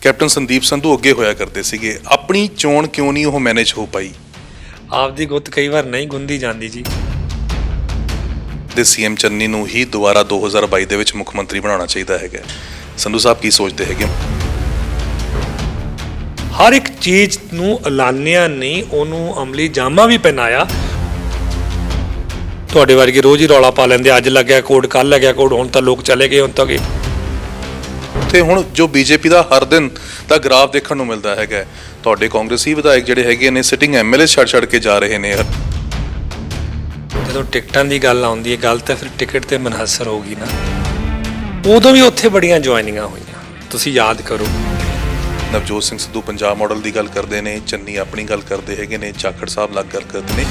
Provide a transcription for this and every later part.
Captain Sandeep Sandhu ਅੱਗੇ ਹੋਇਆ ਕਰਦੇ ਸੀਗੇ, ਆਪਣੀ ਚੋਣ ਕਿਉਂ ਨਹੀਂ ਉਹ ਮੈਨੇਜ ਹੋ ਪਾਈ? ਆਪਦੀ ਗੁੱਤ ਕਈ ਵਾਰ ਨਹੀਂ ਗੁੰਦੀ ਜਾਂਦੀ ਜੀ। ਤੇ ਸੀਐਮ ਚੰਨੀ ਨੂੰ ਹੀ ਦੁਬਾਰਾ 2022 ਦੇ ਵਿੱਚ ਮੁੱਖ ਮੰਤਰੀ ਬਣਾਉਣਾ ਚਾਹੀਦਾ ਹੈਗਾ। ਸੰਧੂ ਸਾਹਿਬ ਕੀ ਸੋਚਦੇ ਹੈਗੇ? ਹਰ ਇੱਕ ਚੀਜ਼ ਨੂੰ ਐਲਾਨਿਆ ਨਹੀਂ, ਉਹਨੂੰ ਅਮਲੀ ਜਾਮਾ ਵੀ ਪਹਿਨਾਇਆ। ਤੁਹਾਡੇ ਵਰਗੇ ਰੋਜ਼ ਹੀ ਰੌਲਾ ਪਾ ਲੈਂਦੇ, ਅੱਜ ਲੱਗਿਆ ਕੋਡ, ਕੱਲ ਲੱਗਿਆ ਕੋਡ, ਹੁਣ ਤਾਂ ਲੋਕ ਚਲੇ ਗਏ, ਹੁਣ ਤਾਂ ਗਏ। ਤੇ ਹੁਣ ਜੋ ਬੀਜੇਪੀ ਦਾ ਹਰ ਦਿਨ ਦਾ ਗ੍ਰਾਫ ਦੇਖਣ ਨੂੰ ਮਿਲਦਾ ਹੈਗਾ, ਤੁਹਾਡੇ ਕਾਂਗਰਸੀ ਵਿਧਾਇਕ ਜਿਹੜੇ ਹੈਗੇ ਨੇ ਸਿਟਿੰਗ ਐਮਐਲਏ ਛੱਡ ਕੇ ਜਾ ਰਹੇ ਨੇ। ਜਦੋਂ ਟਿਕਟਾਂ ਦੀ ਗੱਲ ਆਉਂਦੀ ਹੈ, ਗੱਲ ਤਾਂ ਫਿਰ ਟਿਕਟ ਤੇ ਮਨਹਸਰ ਹੋਗੀ ਨਾ। ਉਦੋਂ ਵੀ ਉੱਥੇ ਬੜੀਆਂ ਜੁਆਇਨਿੰਗਾਂ ਹੋਈਆਂ, ਤੁਸੀਂ ਯਾਦ ਕਰੋ। ਨਵਜੋਤ ਸਿੰਘ ਸਿੱਧੂ ਪੰਜਾਬ ਮਾਡਲ ਦੀ ਗੱਲ ਕਰਦੇ ਨੇ, ਚੰਨੀ ਆਪਣੀ ਗੱਲ ਕਰਦੇ ਹੈਗੇ ਨੇ, ਜਾਖੜ ਸਾਹਿਬ ਲੱਗ ਗੱਲ ਕਰਦੇ ਨੇ।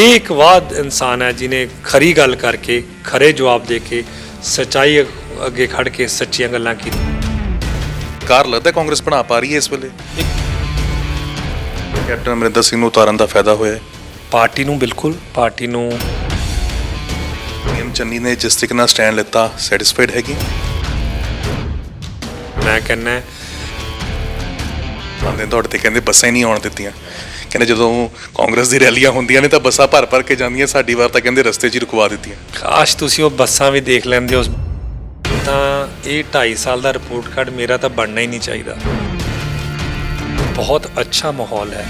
ਇੱਕ ਵਾਦ ਇਨਸਾਨ ਹੈ ਜਿਹਨੇ ਖਰੀ ਗੱਲ ਕਰਕੇ, ਖਰੇ ਜਵਾਬ ਦੇ ਕੇ, ਸੱਚਾਈ ਅੱਗੇ ਖੜ ਕੇ ਸੱਚੀਆਂ ਗੱਲਾਂ ਕੀਤੀਆਂ। ਕਾਰ ਲੱਗਦਾ ਕਾਂਗਰਸ ਬਣਾ ਪਾ ਰਹੀ ਹੈ ਇਸ ਵੇਲੇ? ਕੈਪਟਨ ਅਮਰਿੰਦਰ ਸਿੰਘ ਨੂੰ ਉਤਾਰਨ ਦਾ ਫਾਇਦਾ ਹੋਇਆ ਹੈ ਪਾਰਟੀ ਨੂੰ, ਬਿਲਕੁਲ ਪਾਰਟੀ ਨੂੰ। ਸੀਐਮ ਚੰਨੀ ਨੇ ਜਿਸ ਤਰੀਕੇ ਨਾਲ ਸਟੈਂਡ ਲਿੱਤਾ, ਸੈਟੀਸਫਾਈਡ ਹੈਗੀ? ਮੈਂ ਕਹਿੰਦਾ ਆਉਂਦੇ ਤੁਹਾਡੇ ਤੇ ਕਹਿੰਦੇ ਬੱਸਾਂ ਹੀ ਨਹੀਂ ਆਉਣ ਦਿੱਤੀਆਂ, ਕਹਿੰਦੇ ਜਦੋਂ ਕਾਂਗਰਸ ਦੀ ਰੈਲੀਆਂ ਹੁੰਦੀਆਂ ਨੇ ਤਾਂ ਬੱਸਾਂ ਭਰ ਕੇ ਜਾਂਦੀਆਂ, ਸਾਡੀ ਵਾਰ ਤਾਂ ਕਹਿੰਦੇ ਰਸਤੇ 'ਚ ਹੀ ਰੁਕਵਾ ਦਿੱਤੀਆਂ। ਕਾਸ਼ ਤੁਸੀਂ ਉਹ ਬੱਸਾਂ ਵੀ ਦੇਖ ਲੈਂਦੇ ਹੋ। ਤਾਂ ਇਹ 2.5 ਸਾਲ ਦਾ ਰਿਪੋਰਟ ਕਾਰਡ ਮੇਰਾ ਤਾਂ ਬਣਨਾ ਹੀ ਨਹੀਂ ਚਾਹੀਦਾ। ਬਹੁਤ ਅੱਛਾ ਮਾਹੌਲ ਹੈ।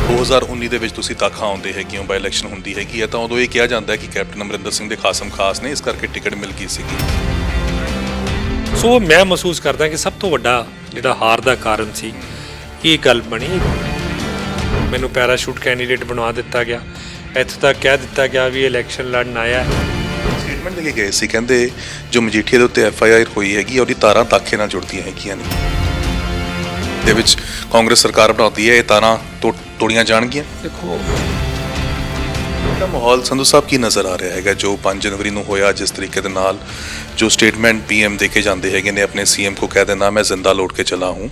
2019 ਦੇ ਵਿੱਚ ਤੁਸੀਂ ਦਾਖਾ ਆਉਂਦੇ ਹੈਗੇ ਹੋ, ਬਾਈ ਇਲੈਕਸ਼ਨ ਹੁੰਦੀ ਹੈਗੀ ਹੈ, ਤਾਂ ਉਦੋਂ ਇਹ ਕਿਹਾ ਜਾਂਦਾ ਹੈ ਕਿ ਕੈਪਟਨ ਅਮਰਿੰਦਰ ਸਿੰਘ ਦੇ ਖਾਸਮ ਖਾਸ ਨੇ, ਇਸ ਕਰਕੇ ਟਿਕਟ ਮਿਲ ਗਈ ਸੀਗੀ। ਸੋ ਮੈਂ ਮਹਿਸੂਸ ਕਰਦਾ ਕਿ ਸਭ ਤੋਂ ਵੱਡਾ ਜਿਹੜਾ ਹਾਰ ਦਾ ਕਾਰਨ ਸੀ, ਇਹ ਗੱਲ ਬਣੀ, ਮੈਨੂੰ ਪੈਰਾਸ਼ੂਟ ਕੈਂਡੀਡੇਟ ਬਣਵਾ ਦਿੱਤਾ ਗਿਆ। ਇੱਥੋਂ ਤੱਕ ਕਹਿ ਦਿੱਤਾ ਗਿਆ ਵੀ ਇਲੈਕਸ਼ਨ ਲੜਨ ਆਇਆ। ਸਟੇਟਮੈਂਟ ਦੇ ਕੇ ਗਏ ਸੀ, ਕਹਿੰਦੇ ਜੋ ਮਜੀਠੀਆ ਦੇ ਉੱਤੇ FIR ਹੋਈ ਹੈਗੀ, ਉਹਦੀ ਤਾਰਾਂ ਦਾਖੇ ਨਾਲ ਜੁੜਦੀਆਂ ਹੈਗੀਆਂ ਨੇ, ਦੇ ਵਿੱਚ ਕਾਂਗਰਸ ਸਰਕਾਰ ਬਣਾਉਂਦੀ ਹੈ, ਇਹ ਤਾਰਾਂ ਤੋੜੀਆਂ ਜਾਣਗੀਆਂ। ਦੇਖੋ ਇਹਦਾ ਮਾਹੌਲ ਸੰਧੂ ਸਾਹਿਬ ਕੀ ਨਜ਼ਰ ਆ ਰਿਹਾ ਹੈਗਾ ਜੋ 5 ਜਨਵਰੀ ਨੂੰ ਹੋਇਆ, ਜਿਸ ਤਰੀਕੇ ਦੇ ਨਾਲ ਜੋ ਸਟੇਟਮੈਂਟ PM ਦੇ ਕੇ ਜਾਂਦੇ ਹੈਗੇ ਨੇ ਆਪਣੇ CM ਕੋ ਕਹਿ ਦੇਣਾ ਮੈਂ ਜ਼ਿੰਦਾ ਲੌਟ ਕੇ ਚਲਾ ਹੂੰ,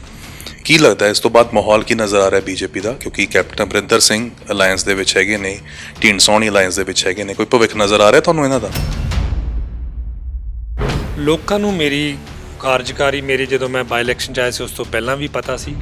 ਕੀ ਲੱਗਦਾ ਹੈ ਇਸ ਤੋਂ ਬਾਅਦ ਮਾਹੌਲ ਕੀ ਨਜ਼ਰ ਆ ਰਿਹਾ ਬੀਜੇਪੀ ਦਾ? ਕਿਉਂਕਿ ਕੈਪਟਨ ਅਮਰਿੰਦਰ ਸਿੰਘ ਅਲਾਇੰਸ ਦੇ ਵਿੱਚ ਹੈਗੇ ਨੇ, ਢੀਂਡਸੌਣੀ ਅਲਾਇੰਸ ਦੇ ਵਿੱਚ ਹੈਗੇ ਨੇ, ਕੋਈ ਭਵਿੱਖ ਨਜ਼ਰ ਆ ਰਿਹਾ ਤੁਹਾਨੂੰ ਇਹਨਾਂ ਦਾ? ਲੋਕਾਂ ਨੂੰ ਮੇਰੀ ਕਾਰਜਕਾਰੀ, ਮੇਰੇ ਜਦੋਂ ਮੈਂ ਬਾਈ ਇਲੈਕਸ਼ਨ 'ਚ ਆਇਆ ਸੀ ਉਸ ਤੋਂ ਪਹਿਲਾਂ ਵੀ ਪਤਾ ਸੀ।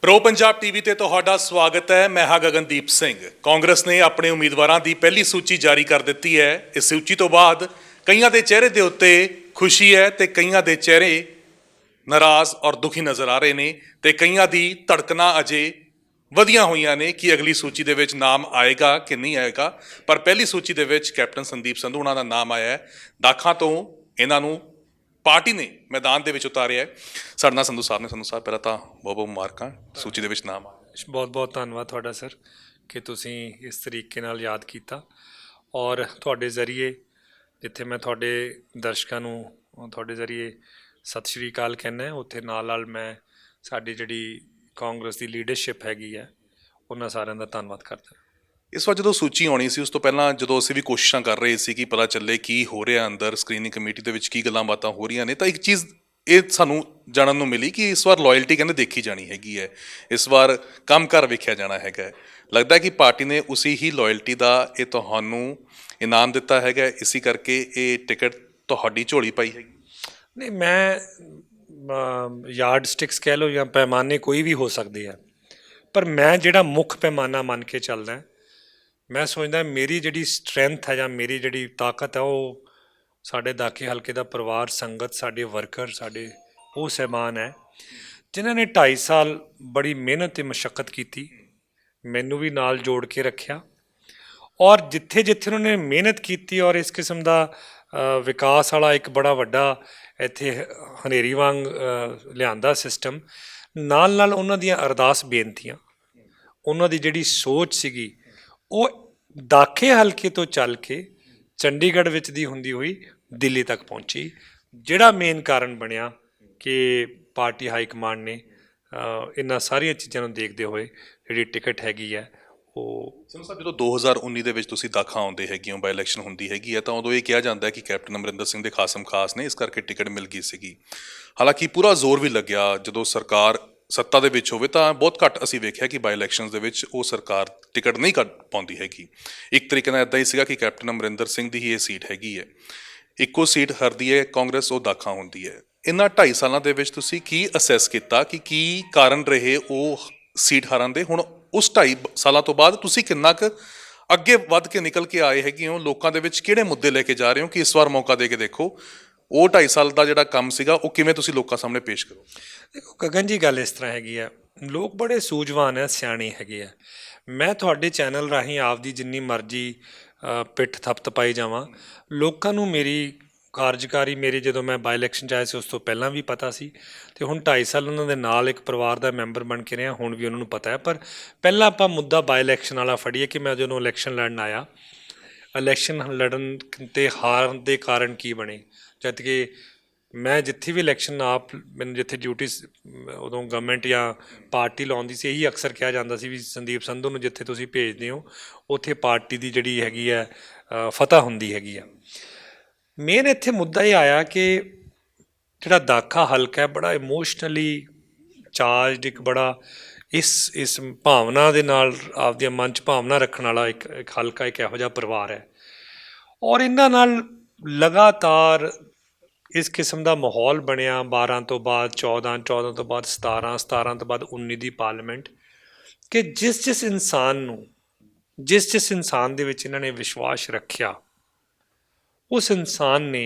ਪ੍ਰੋ ਪੰਜਾਬ ਟੀਵੀ ਤੇ ਤੁਹਾਡਾ ਸਵਾਗਤ ਹੈ। ਮੈਂ ਹਾਂ ਗਗਨਦੀਪ ਸਿੰਘ। ਕਾਂਗਰਸ ਨੇ ਆਪਣੇ ਉਮੀਦਵਾਰਾਂ ਦੀ ਪਹਿਲੀ ਸੂਚੀ ਜਾਰੀ ਕਰ ਦਿੱਤੀ ਹੈ। ਇਸ ਸੂਚੀ ਤੋਂ ਬਾਅਦ ਕਈਆਂ ਦੇ ਚਿਹਰੇ ਦੇ ਉੱਤੇ ਖੁਸ਼ੀ ਹੈ ਤੇ ਕਈਆਂ ਦੇ ਚਿਹਰੇ ਨਾਰਾਜ਼ ਔਰ ਦੁਖੀ ਨਜ਼ਰ ਆ ਰਹੇ ਨੇ, ਤੇ ਕਈਆਂ ਦੀ ਧੜਕਣਾਂ ਅਜੇ ਵਧੀਆਂ ਹੋਈਆਂ ਨੇ ਕਿ ਅਗਲੀ ਸੂਚੀ ਦੇ ਵਿੱਚ ਨਾਮ ਆਏਗਾ ਕਿ ਨਹੀਂ ਆਏਗਾ। ਪਰ ਪਹਿਲੀ ਸੂਚੀ ਦੇ ਵਿੱਚ ਕੈਪਟਨ ਸੰਦੀਪ ਸੰਧੂ ਉਹਨਾਂ ਦਾ ਨਾਮ ਆਇਆ ਹੈ। ਦਾਖਾਂ ਤੋਂ ਇਹਨਾਂ ਨੂੰ ਪਾਰਟੀ ਨੇ ਮੈਦਾਨ ਦੇ ਵਿੱਚ ਉਤਾਰਿਆ ਹੈ। ਸਾਡੇ ਨਾਲ ਸੰਧੂ ਸਾਹਿਬ ਨੇ। ਸੰਧੂ ਸਾਹਿਬ ਪਹਿਲਾਂ ਤਾਂ ਬਹੁਤ ਬਹੁਤ ਮੁਬਾਰਕਾਂ, ਸੂਚੀ ਦੇ ਵਿੱਚ ਨਾਮ ਆਇਆ। ਬਹੁਤ ਬਹੁਤ ਧੰਨਵਾਦ ਤੁਹਾਡਾ ਸਰ ਕਿ ਤੁਸੀਂ ਇਸ ਤਰੀਕੇ ਨਾਲ ਯਾਦ ਕੀਤਾ, ਔਰ ਤੁਹਾਡੇ ਜ਼ਰੀਏ ਜਿੱਥੇ ਮੈਂ ਤੁਹਾਡੇ ਦਰਸ਼ਕਾਂ ਨੂੰ ਤੁਹਾਡੇ ਜ਼ਰੀਏ ਸਤਿ ਸ਼੍ਰੀ ਅਕਾਲ ਕਹਿੰਦਾ, ਉੱਥੇ ਨਾਲ ਮੈਂ ਸਾਡੀ ਜਿਹੜੀ ਕਾਂਗਰਸ ਦੀ ਲੀਡਰਸ਼ਿਪ ਹੈਗੀ ਹੈ ਉਹਨਾਂ ਸਾਰਿਆਂ ਦਾ ਧੰਨਵਾਦ ਕਰਦਾ। ਇਸ ਵਾਰ ਜਦੋਂ ਸੂਚੀ ਆਉਣੀ ਸੀ, ਉਸ ਤੋਂ ਪਹਿਲਾਂ ਜਦੋਂ ਅਸੀਂ ਵੀ ਕੋਸ਼ਿਸ਼ਾਂ ਕਰ ਰਹੇ ਸੀ ਕਿ ਪਤਾ ਚੱਲੇ ਕੀ ਹੋ ਰਿਹਾ ਅੰਦਰ, ਸਕਰੀਨਿੰਗ ਕਮੇਟੀ ਦੇ ਵਿੱਚ ਕੀ ਗੱਲਾਂ ਬਾਤਾਂ ਹੋ ਰਹੀਆਂ ਨੇ, ਤਾਂ ਇੱਕ ਚੀਜ਼ ਇਹ ਸਾਨੂੰ ਜਾਣਨ ਨੂੰ ਮਿਲੀ ਕਿ ਇਸ ਵਾਰ ਲਾਇਲਟੀ ਕਹਿੰਦੇ ਦੇਖੀ ਜਾਣੀ ਹੈਗੀ ਹੈ, ਇਸ ਵਾਰ ਕੰਮ ਕਰ ਵੇਖਿਆ ਜਾਣਾ ਹੈਗਾ। ਲੱਗਦਾ ਕਿ ਪਾਰਟੀ ਨੇ ਉਸੇ ਹੀ ਲਾਇਲਟੀ ਦਾ ਇਹ ਤੁਹਾਨੂੰ ਇਨਾਮ ਦਿੱਤਾ ਹੈਗਾ, ਇਸੇ ਕਰਕੇ ਇਹ ਟਿਕਟ ਤੁਹਾਡੀ ਝੋਲੀ ਪਾਈ ਹੈਗੀ। ਨਹੀਂ, ਮੈਂ ਯਾਰਡ ਸਟਿਕਸ ਕਹਿ ਲਓ ਜਾਂ ਪੈਮਾਨੇ ਕੋਈ ਵੀ ਹੋ ਸਕਦੇ ਆ, ਪਰ ਮੈਂ ਜਿਹੜਾ ਮੁੱਖ ਪੈਮਾਨਾ ਮੰਨ ਕੇ ਚੱਲਦਾ, ਮੈਂ ਸੋਚਦਾ ਮੇਰੀ ਜਿਹੜੀ ਸਟਰੈਂਥ ਹੈ ਜਾਂ ਮੇਰੀ ਜਿਹੜੀ ਤਾਕਤ ਹੈ ਉਹ ਸਾਡੇ ਦਾਖੇ ਹਲਕੇ ਦਾ ਪਰਿਵਾਰ, ਸੰਗਤ, ਸਾਡੇ ਵਰਕਰ, ਸਾਡੇ ਉਹ ਸਹਿਬਾਨ ਹੈ ਜਿਨ੍ਹਾਂ ਨੇ 2.5 ਸਾਲ ਬੜੀ ਮਿਹਨਤ ਤੇ ਮਸ਼ੱਕਤ ਕੀਤੀ, ਮੈਨੂੰ ਵੀ ਨਾਲ ਜੋੜ ਕੇ ਰੱਖਿਆ, ਔਰ ਜਿੱਥੇ ਜਿੱਥੇ ਉਹਨਾਂ ਨੇ ਮਿਹਨਤ ਕੀਤੀ ਔਰ ਇਸ ਕਿਸਮ ਦਾ ਵਿਕਾਸ ਵਾਲਾ ਇੱਕ ਬੜਾ ਵੱਡਾ ਇੱਥੇ ਹਨੇਰੀ ਵਾਂਗ ਲਿਆਂਦਾ ਸਿਸਟਮ, ਨਾਲ ਉਹਨਾਂ ਦੀਆਂ ਅਰਦਾਸ ਬੇਨਤੀਆਂ, ਉਹਨਾਂ ਦੀ ਜਿਹੜੀ ਸੋਚ ਸੀਗੀ ਉਹ ਦਾਖੇ ਹਲਕੇ ਤੋਂ ਚੱਲ ਕੇ ਚੰਡੀਗੜ੍ਹ ਵਿੱਚ ਦੀ ਹੁੰਦੀ ਹੋਈ ਦਿੱਲੀ ਤੱਕ ਪਹੁੰਚੀ, ਜਿਹੜਾ ਮੇਨ ਕਾਰਨ ਬਣਿਆ ਕਿ ਪਾਰਟੀ ਹਾਈ ਕਮਾਂਡ ਨੇ ਇਹਨਾਂ ਸਾਰੀਆਂ ਚੀਜ਼ਾਂ ਨੂੰ ਦੇਖਦੇ ਹੋਏ ਜਿਹੜੀ ਟਿਕਟ ਹੈਗੀ ਹੈ ਉਹ। ਸੰਧੂ ਸਾਹਿਬ, ਜਦੋਂ 2019 ਦੇ ਵਿੱਚ ਤੁਸੀਂ ਦਾਖਾ ਆਉਂਦੇ ਹੈਗੇ ਹੋ, ਬਾਈ ਇਲੈਕਸ਼ਨ ਹੁੰਦੀ ਹੈਗੀ ਹੈ, ਤਾਂ ਉਦੋਂ ਇਹ ਕਿਹਾ ਜਾਂਦਾ ਹੈ ਕਿ ਕੈਪਟਨ ਅਮਰਿੰਦਰ ਸਿੰਘ ਦੇ ਖਾਸਮ ਖਾਸ ਨੇ, ਇਸ ਕਰਕੇ ਟਿਕਟ ਮਿਲ ਗਈ ਸੀਗੀ। ਹਾਲਾਂਕਿ ਪੂਰਾ ਜ਼ੋਰ ਵੀ ਲੱਗਿਆ ਜਦੋਂ ਸਰਕਾਰ ਸੱਤਾ ਦੇ ਵਿੱਚ ਹੋਵੇ ਤਾਂ ਬਹੁਤ ਘੱਟ ਅਸੀਂ ਵੇਖਿਆ ਕਿ ਬਾਈ ਇਲੈਕਸ਼ਨਸ ਦੇ ਵਿੱਚ ਉਹ ਸਰਕਾਰ ਟਿਕਟ ਨਹੀਂ ਕੱਢ ਪਾਉਂਦੀ ਹੈਗੀ। ਇੱਕ ਤਰੀਕੇ ਨਾਲ ਇੱਦਾਂ ਹੀ ਸੀਗਾ ਕਿ ਕੈਪਟਨ ਅਮਰਿੰਦਰ ਸਿੰਘ ਦੀ ਹੀ ਇਹ ਸੀਟ ਹੈਗੀ ਹੈ, ਇੱਕੋ ਸੀਟ ਹਰਦੀ ਹੈ ਕਾਂਗਰਸ, ਉਹ ਦਾਖਾ ਹੁੰਦੀ ਹੈ। ਇਹਨਾਂ 2.5 ਸਾਲਾਂ ਦੇ ਵਿੱਚ ਤੁਸੀਂ ਕੀ ਅਸੈਸ ਕੀਤਾ ਕਿ ਕੀ ਕਾਰਨ ਰਹੇ ਉਹ ਸੀਟ ਹਾਰਨ ਦੇ? ਹੁਣ ਉਸ 2.5 ਸਾਲਾਂ ਤੋਂ ਬਾਅਦ ਤੁਸੀਂ ਕਿੰਨਾ ਕੁ ਅੱਗੇ ਵੱਧ ਕੇ ਨਿਕਲ ਕੇ ਆਏ ਹੈਗੇ ਹੋ? ਲੋਕਾਂ ਦੇ ਵਿੱਚ ਕਿਹੜੇ ਮੁੱਦੇ ਲੈ ਕੇ ਜਾ ਰਹੇ ਹੋ ਕਿ ਇਸ ਵਾਰ ਮੌਕਾ ਦੇ ਕੇ ਦੇਖੋ ਉਹ 2.5 ਸਾਲ ਦਾ ਜਿਹੜਾ ਕੰਮ ਸੀਗਾ ਉਹ ਕਿਵੇਂ ਤੁਸੀਂ ਲੋਕਾਂ ਸਾਹਮਣੇ ਪੇਸ਼ ਕਰੋ? ਦੇਖੋ ਗਗਨ ਜੀ, ਗੱਲ ਇਸ ਤਰ੍ਹਾਂ ਹੈਗੀ ਆ, ਲੋਕ ਬੜੇ ਸੂਝਵਾਨ ਆ, ਸਿਆਣੇ ਹੈਗੇ ਆ। ਮੈਂ ਤੁਹਾਡੇ ਚੈਨਲ ਰਾਹੀਂ ਆਪਦੀ ਜਿੰਨੀ ਮਰਜ਼ੀ ਪਿੱਠ ਥਪਥਪਾਈ ਜਾਵਾਂ, ਲੋਕਾਂ ਨੂੰ ਮੇਰੀ ਕਾਰਜਕਾਰੀ ਮੇਰੇ ਜਦੋਂ ਮੈਂ ਬਾਈ ਇਲੈਕਸ਼ਨ 'ਚ ਆਇਆ ਸੀ ਉਸ ਤੋਂ ਪਹਿਲਾਂ ਵੀ ਪਤਾ ਸੀ, ਅਤੇ ਹੁਣ 2.5 ਸਾਲ ਉਹਨਾਂ ਦੇ ਨਾਲ ਇੱਕ ਪਰਿਵਾਰ ਦਾ ਮੈਂਬਰ ਬਣ ਕੇ ਰਿਹਾ, ਹੁਣ ਵੀ ਉਹਨਾਂ ਨੂੰ ਪਤਾ ਹੈ। ਪਰ ਪਹਿਲਾਂ ਆਪਾਂ ਮੁੱਦਾ ਬਾਈ ਇਲੈਕਸ਼ਨ ਵਾਲਾ ਫੜੀਏ ਕਿ ਮੈਂ ਜਦੋਂ ਇਲੈਕਸ਼ਨ ਲੜਨ ਆਇਆ, ਇਲੈਕਸ਼ਨ ਲੜਨ 'ਤੇ ਹਾਰਨ ਦੇ ਕਾਰਨ ਕੀ ਬਣੇ। ਜਦ ਕਿ ਮੈਂ ਜਿੱਥੇ ਵੀ ਇਲੈਕਸ਼ਨ ਮੈਨੂੰ ਜਿੱਥੇ ਡਿਊਟੀ ਉਦੋਂ ਗਵਰਨਮੈਂਟ ਜਾਂ ਪਾਰਟੀ ਲਾਉਂਦੀ ਸੀ, ਇਹੀ ਅਕਸਰ ਕਿਹਾ ਜਾਂਦਾ ਸੀ ਵੀ ਸੰਦੀਪ ਸੰਧੂ ਨੂੰ ਜਿੱਥੇ ਤੁਸੀਂ ਭੇਜਦੇ ਹੋ ਉੱਥੇ ਪਾਰਟੀ ਦੀ ਜਿਹੜੀ ਹੈਗੀ ਹੈ ਫਤਹ ਹੁੰਦੀ ਹੈਗੀ ਆ। ਮੇਨ ਇੱਥੇ ਮੁੱਦਾ ਇਹ ਆਇਆ ਕਿ ਜਿਹੜਾ ਦਾਖਾ ਹਲਕਾ ਹੈ ਬੜਾ ਇਮੋਸ਼ਨਲੀ ਚਾਰਜਡ, ਇੱਕ ਬੜਾ ਇਸ ਭਾਵਨਾ ਦੇ ਨਾਲ ਆਪਦੀਆਂ ਮਨ 'ਚ ਭਾਵਨਾ ਰੱਖਣ ਵਾਲਾ ਇੱਕ ਹਲਕਾ, ਇੱਕ ਇਹੋ ਜਿਹਾ ਪਰਿਵਾਰ ਹੈ। ਔਰ ਇਹਨਾਂ ਨਾਲ ਲਗਾਤਾਰ ਇਸ ਕਿਸਮ ਦਾ ਮਾਹੌਲ ਬਣਿਆ 12 ਤੋਂ ਬਾਅਦ 14, 14 ਤੋਂ ਬਾਅਦ 17, 17 ਤੋਂ ਬਾਅਦ 19 ਦੀ ਪਾਰਲੀਮੈਂਟ, ਕਿ ਜਿਸ ਇਨਸਾਨ ਦੇ ਵਿੱਚ ਇਹਨਾਂ ਨੇ ਵਿਸ਼ਵਾਸ ਰੱਖਿਆ, ਉਸ ਇਨਸਾਨ ਨੇ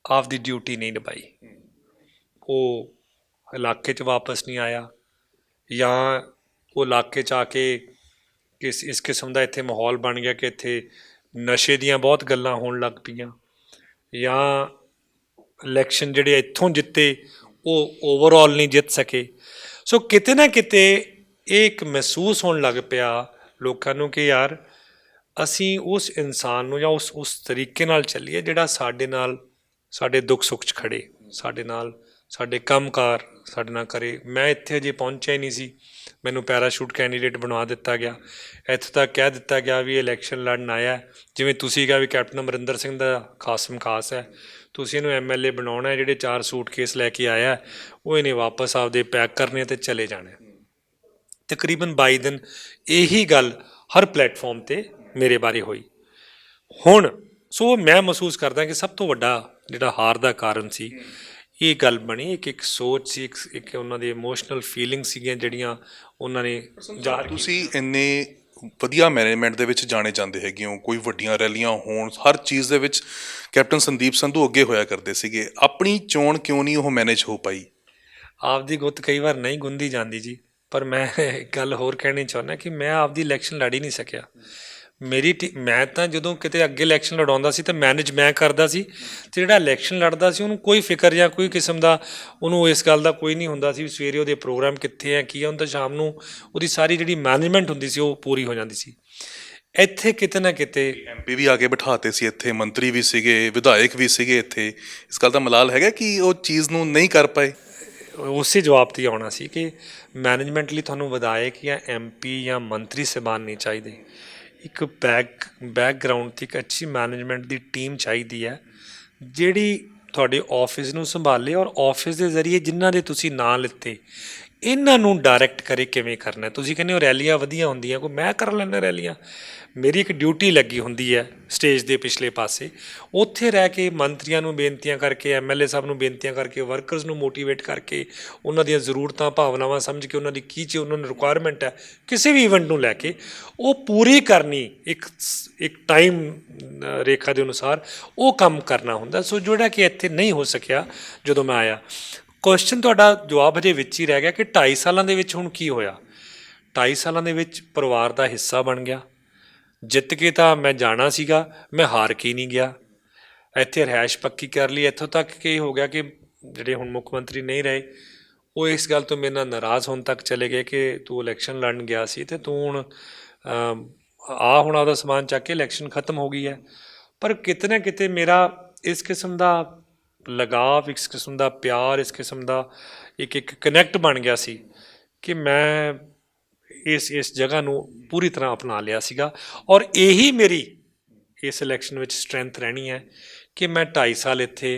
ਆਪਦੀ ਡਿਊਟੀ ਨਹੀਂ ਨਿਭਾਈ। ਉਹ ਇਲਾਕੇ 'ਚ ਵਾਪਸ ਨਹੀਂ ਆਇਆ, ਜਾਂ ਉਹ ਇਲਾਕੇ 'ਚ ਆ ਕੇ ਇਸ ਕਿਸਮ ਦਾ ਇੱਥੇ ਮਾਹੌਲ ਬਣ ਗਿਆ ਕਿ ਇੱਥੇ ਨਸ਼ੇ ਦੀਆਂ ਬਹੁਤ ਗੱਲਾਂ ਹੋਣ ਲੱਗ ਪਈਆਂ, ਜਾਂ ਇਲੈਕਸ਼ਨ ਜਿਹੜੇ ਇੱਥੋਂ ਜਿੱਤੇ ਉਹ ਓਵਰਆਲ ਨਹੀਂ ਜਿੱਤ ਸਕੇ। ਸੋ ਕਿਤੇ ਨਾ ਕਿਤੇ ਇਹ ਇੱਕ ਮਹਿਸੂਸ ਹੋਣ ਲੱਗ ਪਿਆ ਲੋਕਾਂ ਨੂੰ ਕਿ ਯਾਰ ਅਸੀਂ ਉਸ ਇਨਸਾਨ ਨੂੰ ਜਾਂ ਉਸ ਤਰੀਕੇ ਨਾਲ ਚੱਲੀਏ ਜਿਹੜਾ ਸਾਡੇ ਨਾਲ ਸਾਡੇ ਦੁੱਖ ਸੁੱਖ 'ਚ ਖੜੇ, ਸਾਡੇ ਨਾਲ ਸਾਡੇ ਕੰਮਕਾਰ ਸਾਡੇ ਨਾਲ ਕਰੇ। ਮੈਂ ਇੱਥੇ ਅਜੇ ਪਹੁੰਚਿਆ ਹੀ ਨਹੀਂ ਸੀ, ਮੈਨੂੰ ਪੈਰਾਸ਼ੂਟ ਕੈਂਡੀਡੇਟ ਬਣਾ ਦਿੱਤਾ ਗਿਆ, ਇੱਥੇ ਤੱਕ ਕਹਿ ਦਿੱਤਾ ਗਿਆ ਵੀ ਇਲੈਕਸ਼ਨ ਲੜਨ ਆਇਆ, ਜਿਵੇਂ ਤੁਸੀਂ ਕਿਹਾ ਵੀ ਕੈਪਟਨ ਅਮਰਿੰਦਰ ਸਿੰਘ ਦਾ ਖਾਸਮ ਖਾਸ ਹੈ, ਤੁਸੀਂ ਇਹਨੂੰ MLA ਬਣਾਉਣਾ, ਜਿਹੜੇ 4 ਸੂਟਕੇਸ ਲੈ ਕੇ ਆਇਆ ਉਹ ਇਹਨੇ ਵਾਪਸ ਆਪਦੇ ਪੈਕ ਕਰਨੇ ਅਤੇ ਚਲੇ ਜਾਣਾ। ਤਕਰੀਬਨ 22 ਦਿਨ ਇਹੀ ਗੱਲ ਹਰ ਪਲੇਟਫਾਰਮ 'ਤੇ ਮੇਰੇ ਬਾਰੇ ਹੋਈ। ਹੁਣ ਸੋ ਮੈਂ ਮਹਿਸੂਸ ਕਰਦਾ ਕਿ ਸਭ ਤੋਂ ਵੱਡਾ ਜਿਹੜਾ ਹਾਰ ਦਾ ਕਾਰਨ ਸੀ ਇਹ ਗੱਲ ਬਣੀ, ਇੱਕ ਸੋਚ ਸੀ, ਇੱਕ ਉਹਨਾਂ ਦੀ ਇਮੋਸ਼ਨਲ ਫੀਲਿੰਗ ਸੀਗੀਆਂ ਜਿਹੜੀਆਂ ਉਹਨਾਂ ਨੇ ਜ਼ਾਹਰ। ਤੁਸੀਂ ਇੰਨੇ ਵਧੀਆ ਮੈਨੇਜਮੈਂਟ ਦੇ ਵਿੱਚ ਜਾਣੇ ਜਾਂਦੇ ਹੈਗੇ ਹੋ, ਕੋਈ ਵੱਡੀਆਂ ਰੈਲੀਆਂ ਹੋਣ, ਹਰ ਚੀਜ਼ ਦੇ ਵਿੱਚ ਕੈਪਟਨ ਸੰਦੀਪ ਸੰਧੂ ਅੱਗੇ ਹੋਇਆ ਕਰਦੇ ਸੀਗੇ, ਆਪਣੀ ਚੋਣ ਕਿਉਂ ਨਹੀਂ ਉਹ ਮੈਨੇਜ ਹੋ ਪਾਈ? ਆਪਦੀ ਗੁੱਤ ਕਈ ਵਾਰ ਨਹੀਂ ਗੁੰਦੀ ਜਾਂਦੀ ਜੀ, ਪਰ ਮੈਂ ਇੱਕ ਗੱਲ ਹੋਰ ਕਹਿਣੀ ਚਾਹੁੰਦਾ ਕਿ ਮੈਂ ਆਪਦੀ ਇਲੈਕਸ਼ਨ ਲੜ ਹੀ ਨਹੀਂ ਸਕਿਆ। ਮੈਂ ਤਾਂ ਜਦੋਂ ਕਿਤੇ ਅੱਗੇ ਇਲੈਕਸ਼ਨ ਲੜਾਉਂਦਾ ਸੀ ਤਾਂ ਮੈਨੇਜ ਮੈਂ ਕਰਦਾ ਸੀ, ਅਤੇ ਜਿਹੜਾ ਇਲੈਕਸ਼ਨ ਲੜਦਾ ਸੀ ਉਹਨੂੰ ਕੋਈ ਫਿਕਰ ਜਾਂ ਕੋਈ ਕਿਸਮ ਦਾ ਉਹਨੂੰ ਇਸ ਗੱਲ ਦਾ ਕੋਈ ਨਹੀਂ ਹੁੰਦਾ ਸੀ ਵੀ ਸਵੇਰੇ ਉਹਦੇ ਪ੍ਰੋਗਰਾਮ ਕਿੱਥੇ ਹੈ, ਕੀ ਹੈ, ਤਾਂ ਸ਼ਾਮ ਨੂੰ ਉਹਦੀ ਸਾਰੀ ਜਿਹੜੀ ਮੈਨੇਜਮੈਂਟ ਹੁੰਦੀ ਸੀ ਉਹ ਪੂਰੀ ਹੋ ਜਾਂਦੀ ਸੀ। ਇੱਥੇ ਕਿਤੇ ਨਾ ਕਿਤੇ MP ਵੀ ਆ ਕੇ ਬਿਠਾਤੇ ਸੀ, ਇੱਥੇ ਮੰਤਰੀ ਵੀ ਸੀਗੇ, ਵਿਧਾਇਕ ਵੀ ਸੀਗੇ, ਇੱਥੇ ਇਸ ਗੱਲ ਦਾ ਮਲਾਲ ਹੈਗਾ ਕਿ ਉਹ ਚੀਜ਼ ਨੂੰ ਨਹੀਂ ਕਰ ਪਾਏ। ਉਸੇ ਜਵਾਬ 'ਤੇ ਆਉਣਾ ਸੀ ਕਿ ਮੈਨੇਜਮੈਂਟ ਲਈ ਤੁਹਾਨੂੰ ਵਿਧਾਇਕ ਜਾਂ MP ਜਾਂ ਮੰਤਰੀ ਸਾਹਿਬਾਨ ਨਹੀਂ ਚਾਹੀਦੇ, ਇੱਕ ਬੈਕਗਰਾਊਂਡ 'ਤੇ ਇੱਕ ਅੱਛੀ ਮੈਨੇਜਮੈਂਟ ਦੀ ਟੀਮ ਚਾਹੀਦੀ ਹੈ ਜਿਹੜੀ ਤੁਹਾਡੇ ਆਫਿਸ ਨੂੰ ਸੰਭਾਲੇ, ਔਰ ਆਫਿਸ ਦੇ ਜ਼ਰੀਏ ਜਿਨ੍ਹਾਂ ਦੇ ਤੁਸੀਂ ਨਾਂ ਲਿੱਤੇ ਇਹਨਾਂ ਨੂੰ ਡਾਇਰੈਕਟ ਕਰੇ ਕਿਵੇਂ ਕਰਨਾ। ਤੁਸੀਂ ਕਹਿੰਦੇ ਹੋ ਰੈਲੀਆਂ ਵਧੀਆ ਹੁੰਦੀਆਂ, ਕੋਈ ਮੈਂ ਕਰ ਲੈਂਦਾ ਰੈਲੀਆਂ, ਮੇਰੀ ਇੱਕ ਡਿਊਟੀ ਲੱਗੀ ਹੁੰਦੀ ਹੈ ਸਟੇਜ ਦੇ ਪਿਛਲੇ ਪਾਸੇ, ਉੱਥੇ ਰਹਿ ਕੇ ਮੰਤਰੀਆਂ ਨੂੰ ਬੇਨਤੀਆਂ ਕਰਕੇ, MLA ਸਾਹਿਬ ਨੂੰ ਬੇਨਤੀਆਂ ਕਰਕੇ, ਵਰਕਰਸ ਨੂੰ ਮੋਟੀਵੇਟ ਕਰਕੇ, ਉਹਨਾਂ ਦੀਆਂ ਜ਼ਰੂਰਤਾਂ ਭਾਵਨਾਵਾਂ ਸਮਝ ਕੇ, ਉਹਨਾਂ ਦੀ ਕੀ ਚ ਉਹਨਾਂ ਨੂੰ ਰਿਕੁਆਇਰਮੈਂਟ ਹੈ ਕਿਸੇ ਵੀ ਇਵੈਂਟ ਨੂੰ ਲੈ ਕੇ ਉਹ ਪੂਰੀ ਕਰਨੀ, ਇੱਕ ਟਾਈਮ ਰੇਖਾ ਦੇ ਅਨੁਸਾਰ ਉਹ ਕੰਮ ਕਰਨਾ ਹੁੰਦਾ। ਸੋ ਜਿਹੜਾ ਕਿ ਇੱਥੇ ਨਹੀਂ ਹੋ ਸਕਿਆ ਜਦੋਂ ਮੈਂ ਆਇਆ। ਕੁਐਸਚਨ ਤੁਹਾਡਾ ਜਵਾਬ ਹਜੇ ਵਿੱਚ ਹੀ ਰਹਿ ਗਿਆ ਕਿ 2.5 ਸਾਲਾਂ ਦੇ ਵਿੱਚ ਹੁਣ ਕੀ ਹੋਇਆ। 2.5 ਸਾਲਾਂ ਦੇ ਵਿੱਚ ਪਰਿਵਾਰ ਦਾ ਹਿੱਸਾ ਬਣ ਗਿਆ, ਜਿੱਤ ਕੇ ਤਾਂ ਮੈਂ ਜਾਣਾ ਸੀਗਾ, ਮੈਂ ਹਾਰ ਕੇ ਨਹੀਂ ਗਿਆ, ਇੱਥੇ ਰਿਹਾਇਸ਼ ਪੱਕੀ ਕਰ ਲਈ। ਇੱਥੋਂ ਤੱਕ ਕਿ ਹੋ ਗਿਆ ਕਿ ਜਿਹੜੇ ਹੁਣ ਮੁੱਖ ਮੰਤਰੀ ਨਹੀਂ ਰਹੇ ਉਹ ਇਸ ਗੱਲ ਤੋਂ ਮੇਰੇ ਨਾਲ ਨਾਰਾਜ਼ ਹੋਣ ਤੱਕ ਚਲੇ ਗਏ ਕਿ ਤੂੰ ਇਲੈਕਸ਼ਨ ਲੜਨ ਗਿਆ ਸੀ ਅਤੇ ਤੂੰ ਹੁਣ ਹੁਣ ਆਪਦਾ ਸਮਾਨ ਚੱਕ ਕੇ ਇਲੈਕਸ਼ਨ ਖਤਮ ਹੋ ਗਈ ਹੈ। ਪਰ ਕਿਤੇ ਨਾ ਕਿਤੇ ਮੇਰਾ ਇਸ ਕਿਸਮ ਦਾ ਲਗਾਵ, ਇਸ ਕਿਸਮ ਦਾ ਪਿਆਰ, ਇਸ ਕਿਸਮ ਦਾ ਇੱਕ ਕਨੈਕਟ ਬਣ ਗਿਆ ਸੀ ਕਿ ਮੈਂ ਇਸ ਜਗ੍ਹਾ ਨੂੰ ਪੂਰੀ ਤਰ੍ਹਾਂ ਅਪਣਾ ਲਿਆ ਸੀਗਾ। ਔਰ ਇਹੀ ਮੇਰੀ ਇਸ ਇਲੈਕਸ਼ਨ ਵਿੱਚ ਸਟਰੈਂਥ ਰਹਿਣੀ ਹੈ ਕਿ ਮੈਂ 2.5 ਸਾਲ ਇੱਥੇ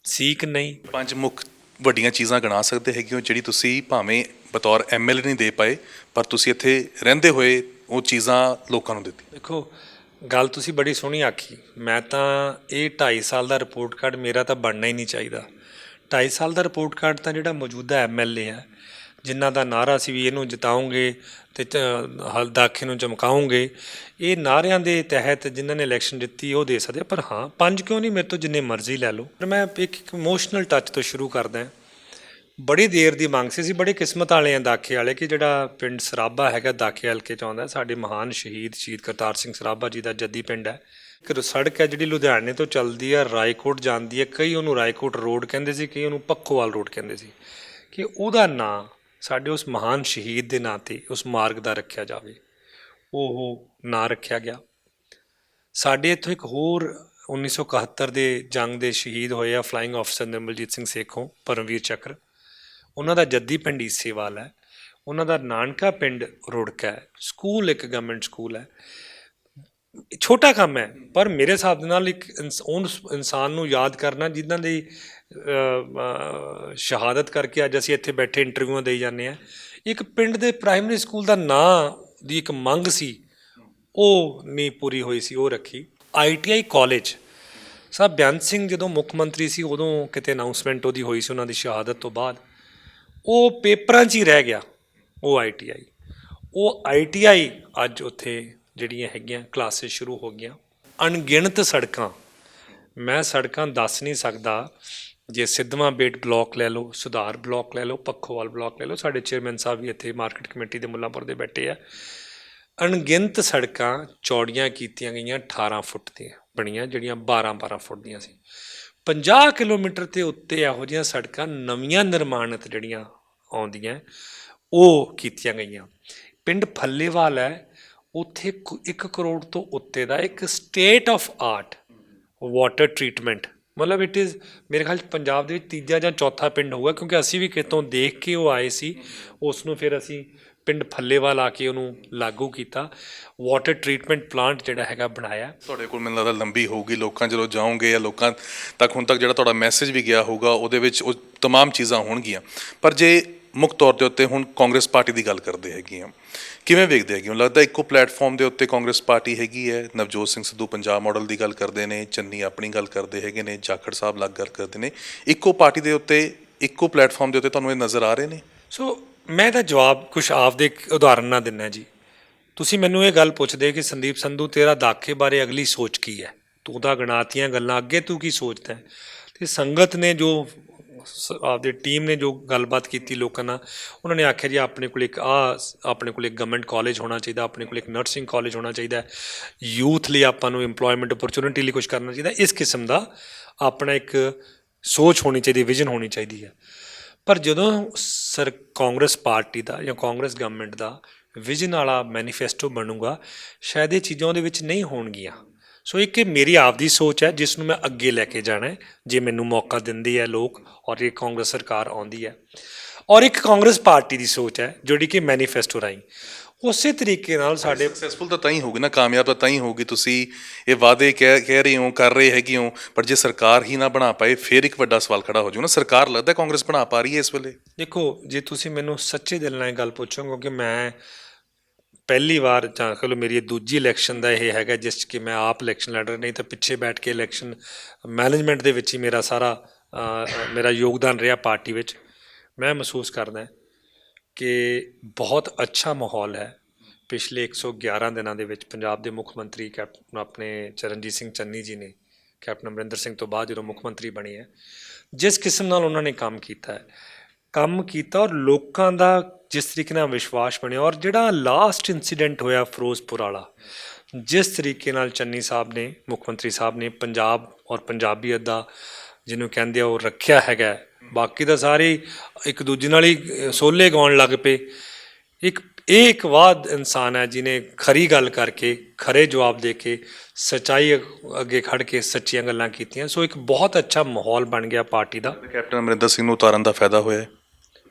ਸੀਕ ਨਹੀਂ। 5 ਮੁੱਖ ਵੱਡੀਆਂ ਚੀਜ਼ਾਂ ਗਿਣਾ ਸਕਦੇ ਹੈਗੇ ਹੋ ਜਿਹੜੀ ਤੁਸੀਂ ਭਾਵੇਂ ਬਤੌਰ ਐਮਐਲਏ ਨਹੀਂ ਦੇ ਪਾਏ, ਪਰ ਤੁਸੀਂ ਇੱਥੇ ਰਹਿੰਦੇ ਹੋਏ ਉਹ ਚੀਜ਼ਾਂ ਲੋਕਾਂ ਨੂੰ ਦਿੱਤੀ? ਦੇਖੋ, ਗੱਲ ਤੁਸੀਂ ਬੜੀ ਸੋਹਣੀ ਆਖੀ। ਮੈਂ ਤਾਂ ਇਹ 2.5 ਸਾਲ ਦਾ ਰਿਪੋਰਟ ਕਾਰਡ ਮੇਰਾ ਤਾਂ ਬਣਨਾ ਹੀ ਨਹੀਂ ਚਾਹੀਦਾ। 2.5 ਸਾਲ ਦਾ ਰਿਪੋਰਟ ਕਾਰਡ ਤਾਂ ਜਿਹੜਾ ਮੌਜੂਦਾ ਐਮਐਲਏ ਹੈ, ਜਿਨ੍ਹਾਂ ਦਾ ਨਾਅਰਾ ਸੀ ਵੀ ਇਹਨੂੰ ਜਿਤਾਉਂਗੇ ਅਤੇ ਦਾਖੇ ਨੂੰ ਚਮਕਾਉਂਗੇ, ਇਹ ਨਾਅਰਿਆਂ ਦੇ ਤਹਿਤ ਜਿਨ੍ਹਾਂ ਨੇ ਇਲੈਕਸ਼ਨ ਜਿੱਤੀ ਉਹ ਦੇ ਸਕਦੇ। ਪਰ ਹਾਂ, 5 ਕਿਉਂ ਨਹੀਂ, ਮੇਰੇ ਤੋਂ ਜਿੰਨੇ ਮਰਜ਼ੀ ਲੈ ਲਓ। ਪਰ ਮੈਂ ਇੱਕ ਇਮੋਸ਼ਨਲ ਟੱਚ ਤੋਂ ਸ਼ੁਰੂ ਕਰਦਾ। ਬੜੀ ਦੇਰ ਦੀ ਮੰਗ ਸੀ, ਅਸੀਂ ਬੜੇ ਕਿਸਮਤ ਵਾਲੇ ਹਾਂ ਦਾਖੇ ਵਾਲੇ ਕਿ ਜਿਹੜਾ ਪਿੰਡ ਸਰਾਭਾ ਹੈਗਾ ਦਾਖੇ ਹਲਕੇ 'ਚ ਆਉਂਦਾ, ਸਾਡੇ ਮਹਾਨ ਸ਼ਹੀਦ ਕਰਤਾਰ ਸਿੰਘ ਸਰਾਭਾ ਜੀ ਦਾ ਜੱਦੀ ਪਿੰਡ ਹੈ। ਇੱਕ ਸੜਕ ਹੈ ਜਿਹੜੀ ਲੁਧਿਆਣੇ ਤੋਂ ਚੱਲਦੀ ਹੈ, ਰਾਏਕੋਟ ਜਾਂਦੀ ਹੈ। ਕਈ ਉਹਨੂੰ ਰਾਏਕੋਟ ਰੋਡ ਕਹਿੰਦੇ ਸੀ, ਕਈ ਉਹਨੂੰ ਪੱਖੋਵਾਲ ਰੋਡ ਕਹਿੰਦੇ ਸੀ। ਕਿ ਉਹਦਾ ਨਾਂ ਸਾਡੇ ਉਸ ਮਹਾਨ ਸ਼ਹੀਦ ਦੇ ਨਾਂ 'ਤੇ, ਉਸ ਮਾਰਗ ਦਾ ਰੱਖਿਆ ਜਾਵੇ। ਉਹ ਨਾਂ ਰੱਖਿਆ ਗਿਆ। ਸਾਡੇ ਇੱਥੋਂ ਇੱਕ ਹੋਰ 1971 ਦੇ ਜੰਗ ਦੇ ਸ਼ਹੀਦ ਹੋਏ ਆ ਫਲਾਇੰਗ ਆਫਿਸਰ ਨਿਰਮਲਜੀਤ ਸਿੰਘ ਸੇਖੋਂ, ਪਰਮਵੀਰ ਚੱਕਰ, ਉਹਨਾਂ ਦਾ ਜੱਦੀ ਪਿੰਡ ਈਸੇਵਾਲ ਹੈ। ਉਹਨਾਂ ਦਾ ਨਾਨਕਾ ਪਿੰਡ ਰੁੜਕਾ ਹੈ। ਸਕੂਲ ਇੱਕ ਗਵਰਨਮੈਂਟ ਸਕੂਲ ਹੈ। ਛੋਟਾ ਕੰਮ ਹੈ, ਪਰ ਮੇਰੇ ਹਿਸਾਬ ਦੇ ਨਾਲ ਇੱਕ ਇਨਸਾਨ ਨੂੰ ਯਾਦ ਕਰਨਾ ਜਿਨ੍ਹਾਂ ਦੀ ਸ਼ਹਾਦਤ ਕਰਕੇ ਅੱਜ ਅਸੀਂ ਇੱਥੇ ਬੈਠੇ ਇੰਟਰਵਿਊਆਂ ਦੇਈ ਜਾਂਦੇ ਹਾਂ। ਇੱਕ ਪਿੰਡ ਦੇ ਪ੍ਰਾਇਮਰੀ ਸਕੂਲ ਦਾ ਨਾਂ ਦੀ ਇੱਕ ਮੰਗ ਸੀ, ਉਹ ਨਹੀਂ ਪੂਰੀ ਹੋਈ ਸੀ, ਉਹ ਰੱਖੀ। ITI ਕਾਲਜ ਸਾਹਿਬ ਬੇਅੰਤ ਸਿੰਘ ਜਦੋਂ ਮੁੱਖ ਮੰਤਰੀ ਸੀ, ਉਦੋਂ ਕਿਤੇ ਅਨਾਊਂਸਮੈਂਟ ਉਹਦੀ ਹੋਈ ਸੀ ਉਹਨਾਂ ਦੀ ਸ਼ਹਾਦਤ ਤੋਂ ਬਾਅਦ, ਉਹ ਪੇਪਰਾਂ 'ਚ ਹੀ ਰਹਿ ਗਿਆ। ਉਹ ITI ਅੱਜ ਉੱਥੇ ਜਿਹੜੀਆਂ ਹੈਗੀਆਂ ਕਲਾਸਿਸ ਸ਼ੁਰੂ ਹੋ ਗਈਆਂ। ਅਣਗਿਣਤ ਸੜਕਾਂ, ਮੈਂ ਸੜਕਾਂ ਦੱਸ ਨਹੀਂ ਸਕਦਾ। ਜੇ ਸਿੱਧਵਾਂ ਬੇਟ ਬਲਾਕ ਲੈ ਲਓ, ਸੁਧਾਰ ਬਲਾਕ ਲੈ ਲਓ, ਪੱਖੋਵਾਲ ਬਲਾਕ ਲੈ ਲਓ, ਸਾਡੇ ਚੇਅਰਮੈਨ ਸਾਹਿਬ ਵੀ ਇੱਥੇ ਮਾਰਕੀਟ ਕਮੇਟੀ ਦੇ ਮੁੱਲਾਂਪੁਰ ਦੇ ਬੈਠੇ ਆ। ਅਣਗਿਣਤ ਸੜਕਾਂ ਚੌੜੀਆਂ ਕੀਤੀਆਂ ਗਈਆਂ, 18 ਫੁੱਟ ਦੀਆਂ ਬਣੀਆਂ, ਜਿਹੜੀਆਂ 12 ਫੁੱਟ ਦੀਆਂ ਸੀ। 50 ਕਿਲੋਮੀਟਰ ਦੇ ਉੱਤੇ ਇਹੋ ਜਿਹੀਆਂ ਸੜਕਾਂ ਨਵੀਆਂ ਨਿਰਮਾਣਿਤ ਜਿਹੜੀਆਂ ਆਉਂਦੀਆਂ ਉਹ ਕੀਤੀਆਂ ਗਈਆਂ। ਪਿੰਡ ਫੱਲੇਵਾਲ ਹੈ, ਉੱਥੇ 1 ਕਰੋੜ ਤੋਂ ਉੱਤੇ ਦਾ ਇੱਕ state of art water treatment, ਮਤਲਬ ਇਟ ਇਜ਼ ਮੇਰੇ ਖਿਆਲ 'ਚ ਪੰਜਾਬ ਦੇ ਵਿੱਚ ਤੀਜਾ ਜਾਂ ਚੌਥਾ ਪਿੰਡ ਹੋਊਗਾ, ਕਿਉਂਕਿ ਅਸੀਂ ਵੀ ਕਿਤੋਂ ਦੇਖ ਕੇ ਉਹ ਆਏ ਸੀ। ਉਸ ਨੂੰ ਫਿਰ ਅਸੀਂ ਪਿੰਡ ਫੱਲੇਵਾਲ ਆ ਕੇ ਉਹਨੂੰ ਲਾਗੂ ਕੀਤਾ। ਵਾਟਰ ਟਰੀਟਮੈਂਟ ਪਲਾਂਟ ਜਿਹੜਾ ਹੈਗਾ ਬਣਾਇਆ। ਤੁਹਾਡੇ ਕੋਲ ਮੈਨੂੰ ਲੱਗਦਾ ਲੰਬੀ ਹੋਊਗੀ, ਲੋਕਾਂ ਜਦੋਂ ਜਾਓਗੇ ਜਾਂ ਲੋਕਾਂ ਤੱਕ ਹੁਣ ਤੱਕ ਜਿਹੜਾ ਤੁਹਾਡਾ ਮੈਸੇਜ ਵੀ ਗਿਆ ਹੋਊਗਾ, ਉਹਦੇ ਵਿੱਚ ਉਹ ਤਮਾਮ ਚੀਜ਼ਾਂ ਹੋਣਗੀਆਂ। ਪਰ ਜੇ ਮੁੱਖ ਤੌਰ ਦੇ ਉੱਤੇ ਹੁਣ ਕਾਂਗਰਸ ਪਾਰਟੀ ਦੀ ਗੱਲ ਕਰਦੇ ਹੈਗੇ ਆ, ਕਿਵੇਂ ਵੇਖਦੇ ਹੈਗੇ ਹੋ? ਲੱਗਦਾ ਇੱਕੋ ਪਲੇਟਫਾਰਮ ਦੇ ਉੱਤੇ ਕਾਂਗਰਸ ਪਾਰਟੀ ਹੈਗੀ ਹੈ। ਨਵਜੋਤ ਸਿੰਘ ਸਿੱਧੂ ਪੰਜਾਬ ਮਾਡਲ ਦੀ ਗੱਲ ਕਰਦੇ ਨੇ, ਚੰਨੀ ਆਪਣੀ ਗੱਲ ਕਰਦੇ ਹੈਗੇ ਨੇ, ਜਾਖੜ ਸਾਹਿਬ ਅਲੱਗ ਗੱਲ ਕਰਦੇ ਨੇ। ਇੱਕੋ ਪਾਰਟੀ ਦੇ ਉੱਤੇ, ਇੱਕੋ ਪਲੇਟਫਾਰਮ ਦੇ ਉੱਤੇ ਤੁਹਾਨੂੰ ਇਹ ਨਜ਼ਰ ਆ ਰਹੇ ਨੇ? ਸੋ ਮੈਂ ਤਾਂ ਜਵਾਬ ਕੁਛ ਆਪਦੇ ਉਦਾਹਰਨ ਨਾਲ ਦਿੰਦਾ ਜੀ। ਤੁਸੀਂ ਮੈਨੂੰ ਇਹ ਗੱਲ ਪੁੱਛਦੇ ਕਿ ਸੰਦੀਪ ਸੰਧੂ ਤੇਰਾ ਦਾਖੇ ਬਾਰੇ ਅਗਲੀ ਸੋਚ ਕੀ ਹੈ, ਤੂੰ ਤਾਂ ਗਣਾਤੀਆਂ ਗੱਲਾਂ, ਅੱਗੇ ਤੂੰ ਕੀ ਸੋਚਦਾ? ਅਤੇ ਸੰਗਤ ਨੇ ਜੋ ਆਪਦੀ ਟੀਮ ਨੇ ਜੋ ਗੱਲਬਾਤ ਕੀਤੀ ਲੋਕਾਂ ਨਾਲ, ਉਹਨਾਂ ਨੇ ਆਖਿਆ ਜੀ ਆਪਣੇ ਕੋਲ ਇੱਕ ਗਵਰਨਮੈਂਟ ਕਾਲਜ ਹੋਣਾ ਚਾਹੀਦਾ, ਆਪਣੇ ਕੋਲ ਇੱਕ ਨਰਸਿੰਗ ਕਾਲਜ ਹੋਣਾ ਚਾਹੀਦਾ, ਯੂਥ ਲਈ ਆਪਾਂ ਨੂੰ ਇੰਪਲੋਇਮੈਂਟ ਅਪਰਚੁਨਿਟੀ ਲਈ ਕੁਛ ਕਰਨਾ ਚਾਹੀਦਾ। ਇਸ ਕਿਸਮ ਦਾ ਆਪਣਾ ਇੱਕ ਸੋਚ ਹੋਣੀ ਚਾਹੀਦੀ, ਵਿਜ਼ਨ ਹੋਣੀ ਚਾਹੀਦੀ ਹੈ। ਪਰ ਜਦੋਂ ਕਾਂਗਰਸ ਪਾਰਟੀ ਦਾ ਜਾਂ ਕਾਂਗਰਸ ਗਵਰਨਮੈਂਟ ਦਾ ਵਿਜ਼ਨ ਵਾਲਾ ਮੈਨੀਫੈਸਟੋ ਬਣੂਗਾ, ਸ਼ਾਇਦ ਇਹ ਚੀਜ਼ਾਂ ਉਹਦੇ ਵਿੱਚ ਨਹੀਂ ਹੋਣਗੀਆਂ। ਸੋ ਇੱਕ ਮੇਰੀ ਆਪਦੀ ਸੋਚ ਹੈ ਜਿਸ ਨੂੰ ਮੈਂ ਅੱਗੇ ਲੈ ਕੇ ਜਾਣਾ, ਜੇ ਮੈਨੂੰ ਮੌਕਾ ਦਿੰਦੇ ਹੈ ਲੋਕ ਔਰ ਇਹ ਕਾਂਗਰਸ ਸਰਕਾਰ ਆਉਂਦੀ ਹੈ। ਔਰ ਇੱਕ ਕਾਂਗਰਸ ਪਾਰਟੀ ਦੀ ਸੋਚ ਹੈ ਜਿਹੜੀ ਕਿ ਮੈਨੀਫੈਸਟੋ ਰਾਹੀਂ ਉਸੇ ਤਰੀਕੇ ਨਾਲ ਸਾਡੇ ਸਕਸੈਸਫੁਲ ਤਾਂ ਹੀ ਹੋਊਗੀ ਨਾ, ਕਾਮਯਾਬ ਤਾਂ ਹੀ ਹੋਊਗੀ। ਤੁਸੀਂ ਇਹ ਵਾਅਦੇ ਕਹਿ ਰਹੇ ਹੋ, ਕਰ ਰਹੇ ਹੈਗੇ ਹੋ, ਪਰ ਜੇ ਸਰਕਾਰ ਹੀ ਨਾ ਬਣਾ ਪਾਏ ਫਿਰ ਇੱਕ ਵੱਡਾ ਸਵਾਲ ਖੜਾ ਹੋ ਜਾਊ ਨਾ। ਸਰਕਾਰ ਲੱਗਦਾ ਕਾਂਗਰਸ ਬਣਾ ਪਾ ਰਹੀ ਹੈ ਇਸ ਵੇਲੇ? ਦੇਖੋ, ਜੇ ਤੁਸੀਂ ਮੈਨੂੰ ਸੱਚੇ ਦਿਲ ਨਾਲ ਇਹ ਗੱਲ ਪੁੱਛੋ, ਕਿਉਂਕਿ ਮੈਂ ਪਹਿਲੀ ਵਾਰ ਜਾਂ ਕਹ ਲਓ ਮੇਰੀ ਇਹ ਦੂਜੀ ਇਲੈਕਸ਼ਨ ਦਾ ਇਹ ਹੈਗਾ ਜਿਸ 'ਚ ਕਿ ਮੈਂ ਆਪ ਇਲੈਕਸ਼ਨ ਲੜ ਰਿਹਾ, ਨਹੀਂ ਤਾਂ ਪਿੱਛੇ ਬੈਠ ਕੇ ਇਲੈਕਸ਼ਨ ਮੈਨੇਜਮੈਂਟ ਦੇ ਵਿੱਚ ਹੀ ਮੇਰਾ ਸਾਰਾ ਮੇਰਾ ਯੋਗਦਾਨ ਰਿਹਾ ਪਾਰਟੀ ਵਿੱਚ। ਮੈਂ ਮਹਿਸੂਸ ਕਰਦਾ ਕਿ ਬਹੁਤ ਅੱਛਾ ਮਾਹੌਲ ਹੈ। ਪਿਛਲੇ 111 ਦਿਨਾਂ ਦੇ ਵਿੱਚ ਪੰਜਾਬ ਦੇ ਮੁੱਖ ਮੰਤਰੀ ਕੈਪਟਨ ਆਪਣੇ ਚਰਨਜੀਤ ਸਿੰਘ ਚੰਨੀ ਜੀ ਨੇ, ਕੈਪਟਨ ਅਮਰਿੰਦਰ ਸਿੰਘ ਤੋਂ ਬਾਅਦ ਜਦੋਂ ਮੁੱਖ ਮੰਤਰੀ ਬਣੇ ਹੈ, ਜਿਸ ਕਿਸਮ ਨਾਲ ਉਹਨਾਂ ਨੇ ਕੰਮ ਕੀਤਾ ਔਰ ਲੋਕਾਂ ਦਾ ਜਿਸ ਤਰੀਕੇ ਨਾਲ ਵਿਸ਼ਵਾਸ ਬਣਿਆ, ਔਰ ਜਿਹੜਾ ਲਾਸਟ ਇੰਸੀਡੈਂਟ ਹੋਇਆ ਫਿਰੋਜ਼ਪੁਰ ਵਾਲਾ, ਜਿਸ ਤਰੀਕੇ ਨਾਲ ਚੰਨੀ ਸਾਹਿਬ ਨੇ, ਮੁੱਖ ਮੰਤਰੀ ਸਾਹਿਬ ਨੇ ਪੰਜਾਬ ਔਰ ਪੰਜਾਬੀਅਤ ਦਾ ਜਿਹਨੂੰ ਕਹਿੰਦੇ ਆ ਉਹ ਰੱਖਿਆ ਹੈਗਾ। ਬਾਕੀ ਤਾਂ ਸਾਰੇ ਇੱਕ ਦੂਜੇ ਨਾਲ ਹੀ ਸੋਲੇ ਗਾਉਣ ਲੱਗ ਪਏ। ਇੱਕ ਵਾਦ ਇਨਸਾਨ ਹੈ ਜਿਹਨੇ ਖਰੀ ਗੱਲ ਕਰਕੇ, ਖਰੇ ਜਵਾਬ ਦੇ ਕੇ, ਸੱਚਾਈ ਅੱਗੇ ਖੜ੍ਹ ਕੇ ਸੱਚੀਆਂ ਗੱਲਾਂ ਕੀਤੀਆਂ। ਸੋ ਇੱਕ ਬਹੁਤ ਅੱਛਾ ਮਾਹੌਲ ਬਣ ਗਿਆ ਪਾਰਟੀ ਦਾ। ਕੈਪਟਨ ਅਮਰਿੰਦਰ ਸਿੰਘ ਨੂੰ ਉਤਾਰਨ ਦਾ ਫਾਇਦਾ ਹੋਇਆ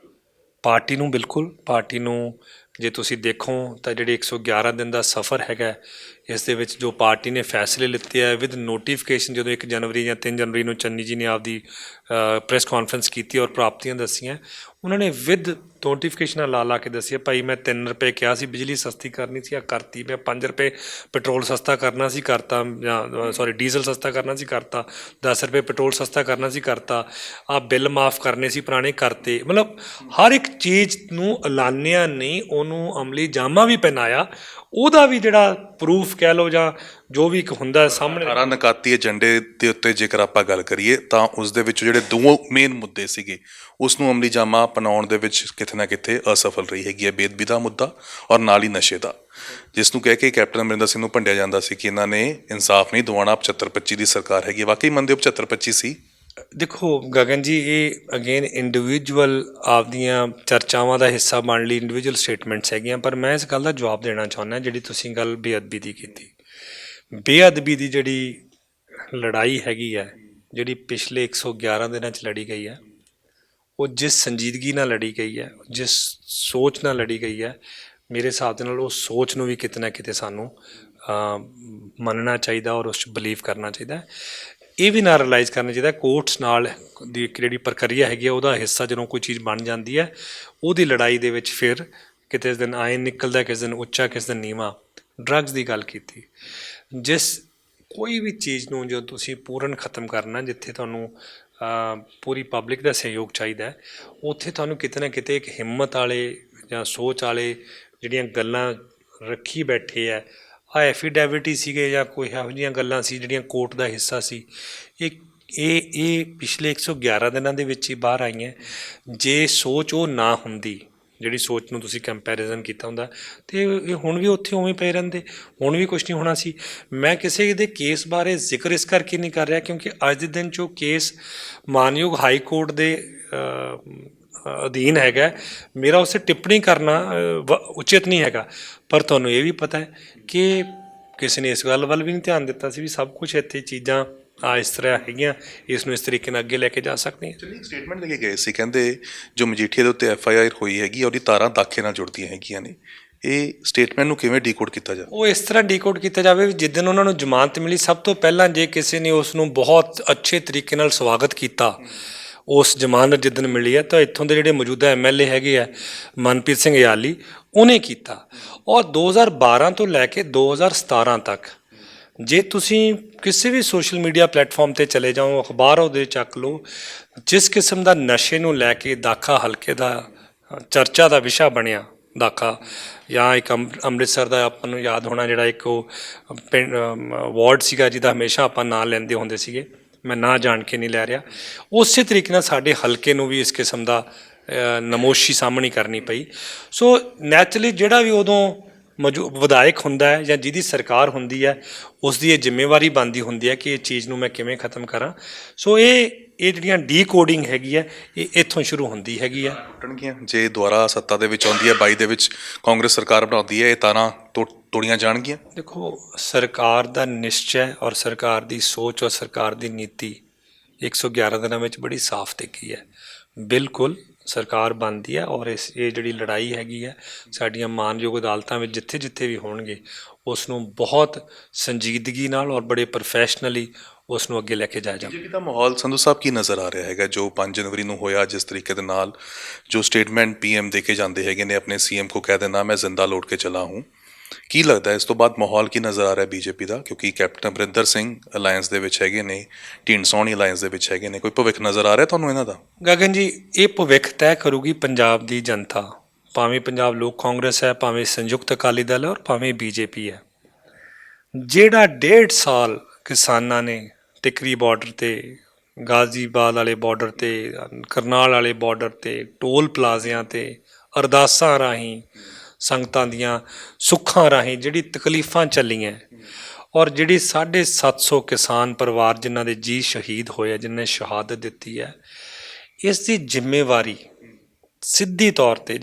ਪਾਰਟੀ ਨੂੰ? ਬਿਲਕੁਲ। ਪਾਰਟੀ ਨੂੰ ਜੇ ਤੁਸੀਂ ਦੇਖੋ ਤਾਂ ਜਿਹੜੇ 111 ਦਿਨ ਦਾ ਸਫ਼ਰ ਹੈਗਾ, ਇਸ ਦੇ ਵਿੱਚ ਜੋ ਪਾਰਟੀ ਨੇ ਫੈਸਲੇ ਲਿੱਤੇ ਆ ਵਿਦ ਨੋਟੀਫਿਕੇਸ਼ਨ, ਜਦੋਂ 1 ਜਨਵਰੀ ਜਾਂ 3 ਜਨਵਰੀ ਨੂੰ ਚੰਨੀ ਜੀ ਨੇ ਆਪਦੀ ਪ੍ਰੈਸ ਕਾਨਫਰੰਸ ਕੀਤੀ ਔਰ ਪ੍ਰਾਪਤੀਆਂ ਦੱਸੀਆਂ, ਉਹਨਾਂ ਨੇ ਵਿਦ ਨੋਟੀਫਿਕੇਸ਼ਨਾਂ ਲਾ ਕੇ ਦੱਸਿਆ ਭਾਈ ਮੈਂ 3 ਰੁਪਏ ਕਿਹਾ ਸੀ ਬਿਜਲੀ ਸਸਤੀ ਕਰਨੀ ਸੀ, ਆ ਕਰਤੀ। ਮੈਂ 5 ਰੁਪਏ ਪੈਟਰੋਲ ਸਸਤਾ ਕਰਨਾ ਸੀ, ਕਰਤਾ। ਜਾਂ ਸੌਰੀ ਡੀਜ਼ਲ ਸਸਤਾ ਕਰਨਾ ਸੀ, ਕਰਤਾ। 10 ਰੁਪਏ ਪੈਟਰੋਲ ਸਸਤਾ ਕਰਨਾ ਸੀ, ਕਰਤਾ। ਆ ਬਿੱਲ ਮਾਫ ਕਰਨੇ ਸੀ ਪੁਰਾਣੇ, ਕਰਤੇ। ਮਤਲਬ ਹਰ ਇੱਕ ਚੀਜ਼ ਨੂੰ ਐਲਾਨਿਆ ਨਹੀਂ, ਉਹਨੂੰ ਅਮਲੀ ਜਾਮਾ ਵੀ ਪਹਿਨਾਇਆ। ਉਹਦਾ ਵੀ ਜਿਹੜਾ ਪ੍ਰੂਫ ਕਹਿ ਲਓ ਜਾਂ ਜੋ ਵੀ ਇੱਕ ਹੁੰਦਾ ਸਾਹਮਣੇ 18 ਨਕਾਤੀ ਏਜੰਡੇ ਦੇ ਉੱਤੇ ਜੇਕਰ ਆਪਾਂ ਗੱਲ ਕਰੀਏ ਤਾਂ ਉਸ ਦੇ ਵਿੱਚ ਜਿਹੜੇ ਦੋ ਮੇਨ ਮੁੱਦੇ ਸੀਗੇ ਉਸ ਨੂੰ ਅਮਲੀ ਜਾਮਾ ਅਪਣਾਉਣ ਦੇ ਵਿੱਚ ਕਿਤੇ ਨਾ ਕਿਤੇ ਅਸਫਲ ਰਹੀ ਹੈਗੀ ਹੈ। ਬੇਅਦਬੀ ਦਾ ਮੁੱਦਾ ਔਰ ਨਾਲ ਹੀ ਨਸ਼ੇ ਦਾ, ਜਿਸ ਨੂੰ ਕਹਿ ਕੇ ਕੈਪਟਨ ਅਮਰਿੰਦਰ ਸਿੰਘ ਨੂੰ ਭੰਡਿਆ ਜਾਂਦਾ ਸੀ ਕਿ ਇਹਨਾਂ ਨੇ ਇਨਸਾਫ ਨਹੀਂ ਦਿਵਾਉਣਾ, 75-25 ਦੀ ਸਰਕਾਰ ਹੈਗੀ। ਵਾਕਈ ਮੰਨਦੇ ਹੋ 75-25 ਸੀ? ਦੇਖੋ ਗਗਨ ਜੀ, ਇਹ ਅਗੇਨ ਇੰਡੀਵਿਜੂਅਲ ਆਪਦੀਆਂ ਚਰਚਾਵਾਂ ਦਾ ਹਿੱਸਾ ਬਣ ਲਈ ਇੰਡੀਵਿਜੂਅਲ ਸਟੇਟਮੈਂਟਸ ਹੈਗੀਆਂ, ਪਰ ਮੈਂ ਇਸ ਗੱਲ ਦਾ ਜਵਾਬ ਦੇਣਾ ਚਾਹੁੰਦਾ ਜਿਹੜੀ ਤੁਸੀਂ ਗੱਲ ਬੇਅਦਬੀ ਦੀ ਕੀਤੀ। ਬੇਅਦਬੀ ਦੀ ਜਿਹੜੀ ਲੜਾਈ ਹੈਗੀ ਹੈ, ਜਿਹੜੀ ਪਿਛਲੇ 111 ਦਿਨਾਂ 'ਚ ਲੜੀ ਗਈ ਹੈ, ਉਹ ਜਿਸ ਸੰਜੀਦਗੀ ਨਾਲ ਲੜੀ ਗਈ ਹੈ, ਜਿਸ ਸੋਚ ਨਾਲ ਲੜੀ ਗਈ ਹੈ, ਮੇਰੇ ਹਿਸਾਬ ਦੇ ਨਾਲ ਉਹ ਸੋਚ ਨੂੰ ਵੀ ਕਿਤੇ ਨਾ ਕਿਤੇ ਸਾਨੂੰ ਮੰਨਣਾ ਚਾਹੀਦਾ ਔਰ ਉਸ 'ਚ ਬਿਲੀਵ ਕਰਨਾ ਚਾਹੀਦਾ। ਇਹ ਵੀ ਨਾ ਰਿਅਲਾਈਜ਼ ਕਰਨਾ ਚਾਹੀਦਾ ਕੋਰਟਸ ਨਾਲ ਦੀ ਜਿਹੜੀ ਪ੍ਰਕਿਰਿਆ ਹੈਗੀ ਆ, ਉਹਦਾ ਹਿੱਸਾ ਜਦੋਂ ਕੋਈ ਚੀਜ਼ ਬਣ ਜਾਂਦੀ ਹੈ, ਉਹਦੀ ਲੜਾਈ ਦੇ ਵਿੱਚ ਫਿਰ ਕਿਤੇ ਦਿਨ ਆਇਨ ਨਿਕਲਦਾ, ਕਿਸੇ ਦਿਨ ਉੱਚਾ, ਕਿਸੇ ਦਿਨ ਨੀਵਾਂ। ਡਰੱਗਸ ਦੀ ਗੱਲ ਕੀਤੀ, ਜਿਸ ਕੋਈ ਵੀ ਚੀਜ਼ ਨੂੰ ਜਦੋਂ ਤੁਸੀਂ ਪੂਰਨ ਖਤਮ ਕਰਨਾ, ਜਿੱਥੇ ਤੁਹਾਨੂੰ ਪੂਰੀ ਪਬਲਿਕ ਦਾ ਸਹਿਯੋਗ ਚਾਹੀਦਾ ਹੈ, ਉੱਥੇ ਤੁਹਾਨੂੰ ਕਿਤੇ ਨਾ ਕਿਤੇ ਇੱਕ ਹਿੰਮਤ ਵਾਲੇ ਜਾਂ ਸੋਚ ਵਾਲੇ ਜਿਹੜੀਆਂ ਗੱਲਾਂ ਰੱਖੀ ਬੈਠੇ ਆ, ਆ ਐਫੀਡੈਵਿਟ ਹੀ ਸੀਗੇ ਜਾਂ ਕੋਈ ਇਹੋ ਜਿਹੀਆਂ ਗੱਲਾਂ ਸੀ ਜਿਹੜੀਆਂ ਕੋਰਟ ਦਾ ਹਿੱਸਾ ਸੀ, ਇਹ ਪਿਛਲੇ 111 ਦਿਨਾਂ ਦੇ ਵਿੱਚ ਹੀ ਬਾਹਰ ਆਈਆਂ। ਜੇ ਸੋਚ ਉਹ ਨਾ ਹੁੰਦੀ, ਜਿਹੜੀ ਸੋਚ ਨੂੰ ਤੁਸੀਂ ਕੰਪੈਰੀਜ਼ਨ ਕੀਤਾ ਹੁੰਦਾ, ਅਤੇ ਇਹ ਹੁਣ ਵੀ ਉੱਥੇ ਉਵੇਂ ਪਏ ਰਹਿੰਦੇ, ਹੁਣ ਵੀ ਕੁਛ ਨਹੀਂ ਹੋਣਾ ਸੀ। ਮੈਂ ਕਿਸੇ ਦੇ ਕੇਸ ਬਾਰੇ ਜ਼ਿਕਰ ਇਸ ਕਰਕੇ ਨਹੀਂ ਕਰ ਰਿਹਾ ਕਿਉਂਕਿ ਅੱਜ ਦੇ ਦਿਨ 'ਚ ਉਹ ਕੇਸ ਮਾਨਯੋਗ ਹਾਈ ਕੋਰਟ ਦੇ ਅਧੀਨ ਹੈਗਾ। ਮੇਰਾ ਉਸੇ ਟਿੱਪਣੀ ਕਰਨਾ ਉਚਿਤ ਨਹੀਂ ਹੈਗਾ, ਪਰ ਤੁਹਾਨੂੰ ਇਹ ਵੀ ਪਤਾ ਹੈ ਕਿ ਕਿਸੇ ਨੇ ਇਸ ਗੱਲ ਵੱਲ ਵੀ ਨਹੀਂ ਧਿਆਨ ਦਿੱਤਾ ਸੀ ਵੀ ਸਭ ਕੁਛ ਇੱਥੇ ਚੀਜ਼ਾਂ ਇਸ ਤਰ੍ਹਾਂ ਹੈਗੀਆਂ, ਇਸ ਨੂੰ ਇਸ ਤਰੀਕੇ ਨਾਲ ਅੱਗੇ ਲੈ ਕੇ ਜਾ ਸਕਦੇ ਹਾਂ। ਇੱਕ ਸਟੇਟਮੈਂਟ ਲੈ ਕੇ ਗਏ ਸੀ, ਕਹਿੰਦੇ ਜੋ ਮਜੀਠੀਆ ਦੇ ਉੱਤੇ FIR ਹੋਈ ਹੈਗੀ ਉਹਦੀ ਤਾਰਾਂ ਦਾਖੇ ਨਾਲ ਜੁੜਦੀਆਂ ਹੈਗੀਆਂ ਨੇ। ਇਹ ਸਟੇਟਮੈਂਟ ਨੂੰ ਕਿਵੇਂ ਡੀਕੋਡ ਕੀਤਾ ਜਾਵੇ? ਉਹ ਇਸ ਤਰ੍ਹਾਂ ਡੀਕੋਡ ਕੀਤਾ ਜਾਵੇ ਵੀ ਜਿੱਦਣ ਉਹਨਾਂ ਨੂੰ ਜ਼ਮਾਨਤ ਮਿਲੀ, ਸਭ ਤੋਂ ਪਹਿਲਾਂ ਜੇ ਕਿਸੇ ਨੇ ਉਸ ਨੂੰ ਬਹੁਤ ਅੱਛੇ ਤਰੀਕੇ ਨਾਲ ਸਵਾਗਤ ਕੀਤਾ, ਉਸ ਜ਼ਮਾਨਤ ਜਿੱਦਣ ਮਿਲੀ ਹੈ, ਤਾਂ ਇੱਥੋਂ ਦੇ ਜਿਹੜੇ ਮੌਜੂਦਾ MLA ਹੈਗੇ ਆ ਮਨਪ੍ਰੀਤ ਸਿੰਘ ਯਾਲੀ, ਉਹਨੇ ਕੀਤਾ। ਔਰ 2012 ਤੋਂ ਲੈ ਕੇ 2017 ਤੱਕ ਜੇ ਤੁਸੀਂ ਕਿਸੇ ਵੀ ਸੋਸ਼ਲ ਮੀਡੀਆ ਪਲੇਟਫਾਰਮ 'ਤੇ ਚਲੇ ਜਾਓ, ਅਖਬਾਰ ਉਹਦੇ ਚੱਕ ਲਓ, ਜਿਸ ਕਿਸਮ ਦਾ ਨਸ਼ੇ ਨੂੰ ਲੈ ਕੇ ਦਾਖਾ ਹਲਕੇ ਦਾ ਚਰਚਾ ਦਾ ਵਿਸ਼ਾ ਬਣਿਆ, ਦਾਖਾ ਜਾਂ ਇੱਕ ਅੰਮ੍ਰਿਤਸਰ ਦਾ ਆਪਾਂ ਨੂੰ ਯਾਦ ਹੋਣਾ ਜਿਹੜਾ ਇੱਕ ਉਹ ਪਿੰਡ ਵਾਰਡ ਸੀਗਾ ਜਿਹਦਾ ਹਮੇਸ਼ਾ ਆਪਾਂ ਨਾਂ ਲੈਂਦੇ ਹੁੰਦੇ ਸੀਗੇ, ਮੈਂ ਨਾਂ ਜਾਣ ਕੇ ਨਹੀਂ ਲੈ ਰਿਹਾ। ਉਸੇ ਤਰੀਕੇ ਨਾਲ ਸਾਡੇ ਹਲਕੇ ਨੂੰ ਵੀ ਇਸ ਕਿਸਮ ਦਾ ਨਮੋਸ਼ੀ ਸਾਹਮਣੇ ਕਰਨੀ ਪਈ। ਸੋ ਨੈਚੁਰਲੀ ਜਿਹੜਾ ਵੀ ਉਦੋਂ ਵਿਧਾਇਕ ਹੁੰਦਾ ਹੈ ਜਾਂ ਜਿਹਦੀ ਸਰਕਾਰ ਹੁੰਦੀ ਹੈ, ਉਸ ਦੀ ਇਹ ਜ਼ਿੰਮੇਵਾਰੀ ਬਣਦੀ ਹੁੰਦੀ ਹੈ ਕਿ ਇਹ ਚੀਜ਼ ਨੂੰ ਮੈਂ ਕਿਵੇਂ ਖਤਮ ਕਰਾਂ। ਸੋ ਇਹ ਜਿਹੜੀਆਂ ਡੀਕੋਡਿੰਗ ਹੈਗੀ ਹੈ, ਇਹ ਇੱਥੋਂ ਸ਼ੁਰੂ ਹੁੰਦੀ ਹੈਗੀ ਹੈ। ਟੁੱਟਣਗੀਆਂ ਜੇ ਦੁਬਾਰਾ ਸੱਤਾ ਦੇ ਵਿੱਚ ਆਉਂਦੀ ਹੈ, 22 ਦੇ ਵਿੱਚ ਕਾਂਗਰਸ ਸਰਕਾਰ ਬਣਾਉਂਦੀ ਹੈ, ਇਹ ਤਾਰਾਂ ਤੋੜੀਆਂ ਜਾਣਗੀਆਂ? ਦੇਖੋ, ਸਰਕਾਰ ਦਾ ਨਿਸ਼ਚੈ ਔਰ ਸਰਕਾਰ ਦੀ ਸੋਚ ਔਰ ਸਰਕਾਰ ਦੀ ਨੀਤੀ 111 ਦਿਨਾਂ ਵਿੱਚ ਬੜੀ ਸਾਫ਼ ਦਿਖੀ ਹੈ। ਬਿਲਕੁਲ ਸਰਕਾਰ ਬਣਦੀ ਹੈ ਔਰ ਇਹ ਜਿਹੜੀ ਲੜਾਈ ਹੈਗੀ ਹੈ, ਸਾਡੀਆਂ ਮਾਨਯੋਗ ਅਦਾਲਤਾਂ ਵਿੱਚ ਜਿੱਥੇ ਜਿੱਥੇ ਵੀ ਹੋਣਗੇ, ਉਸ ਨੂੰ ਬਹੁਤ ਸੰਜੀਦਗੀ ਨਾਲ ਔਰ ਬੜੇ ਪ੍ਰੋਫੈਸ਼ਨਲੀ ਉਸ ਨੂੰ ਅੱਗੇ ਲੈ ਕੇ ਜਾਇਆ ਜਾਵੇ। ਬੀਜੇਪੀ ਦਾ ਮਾਹੌਲ ਸੰਧੂ ਸਾਹਿਬ ਕੀ ਨਜ਼ਰ ਆ ਰਿਹਾ ਹੈਗਾ ਜੋ 5 ਜਨਵਰੀ ਨੂੰ ਹੋਇਆ, ਜਿਸ ਤਰੀਕੇ ਦੇ ਨਾਲ ਜੋ ਸਟੇਟਮੈਂਟ PM ਦੇ ਕੇ ਜਾਂਦੇ ਹੈਗੇ ਨੇ, ਆਪਣੇ CM ਕੋ ਕਹਿ ਦੇਣਾ ਮੈਂ ਜ਼ਿੰਦਾ ਲੌਟ ਕੇ ਚਲਾ ਹੂੰ, ਕੀ ਲੱਗਦਾ ਇਸ ਤੋਂ ਬਾਅਦ ਮਾਹੌਲ ਕੀ ਨਜ਼ਰ ਆ ਰਿਹਾ ਬੀਜੇਪੀ ਦਾ? ਕਿਉਂਕਿ ਕੈਪਟਨ ਅਮਰਿੰਦਰ ਸਿੰਘ ਅਲਾਇੰਸ ਦੇ ਵਿੱਚ ਹੈਗੇ ਨੇ, ਢੀਂਡਸੌਣੀ ਅਲਾਇੰਸ ਦੇ ਵਿੱਚ ਹੈਗੇ ਨੇ, ਕੋਈ ਭਵਿੱਖ ਨਜ਼ਰ ਆ ਰਿਹਾ ਤੁਹਾਨੂੰ ਇਹਨਾਂ ਦਾ? ਗਗਨ ਜੀ, ਇਹ ਭਵਿੱਖ ਤੈਅ ਕਰੂਗੀ ਪੰਜਾਬ ਦੀ ਜਨਤਾ, ਭਾਵੇਂ ਪੰਜਾਬ ਲੋਕ ਕਾਂਗਰਸ ਹੈ, ਭਾਵੇਂ ਸੰਯੁਕਤ ਅਕਾਲੀ ਦਲ ਹੈ ਔਰ ਭਾਵੇਂ BJP ਹੈ। ਜਿਹੜਾ 1.5 ਸਾਲ ਕਿਸਾਨਾਂ ਨੇ ਟਿਕਰੀ ਬਾਰਡਰ 'ਤੇ, ਗਾਜ਼ੀਆਬਾਦ ਵਾਲੇ ਬਾਰਡਰ 'ਤੇ, ਕਰਨਾਲ ਵਾਲੇ ਬਾਰਡਰ 'ਤੇ, ਟੋਲ ਪਲਾਜ਼ਿਆਂ 'ਤੇ ਅਰਦਾਸਾਂ ਰਾਹੀਂ, ਸੰਗਤਾਂ ਦੀਆਂ ਸੁੱਖਾਂ ਰਾਹੀਂ ਜਿਹੜੀ ਤਕਲੀਫਾਂ ਚੱਲੀਆਂ, ਔਰ ਜਿਹੜੀ 750 ਕਿਸਾਨ ਪਰਿਵਾਰ ਜਿਨ੍ਹਾਂ ਦੇ ਜੀ ਸ਼ਹੀਦ ਹੋਏ, ਜਿਨ੍ਹਾਂ ਨੇ ਸ਼ਹਾਦਤ ਦਿੱਤੀ ਹੈ, ਇਸ ਦੀ ਜ਼ਿੰਮੇਵਾਰੀ ਸਿੱਧੀ ਤੌਰ 'ਤੇ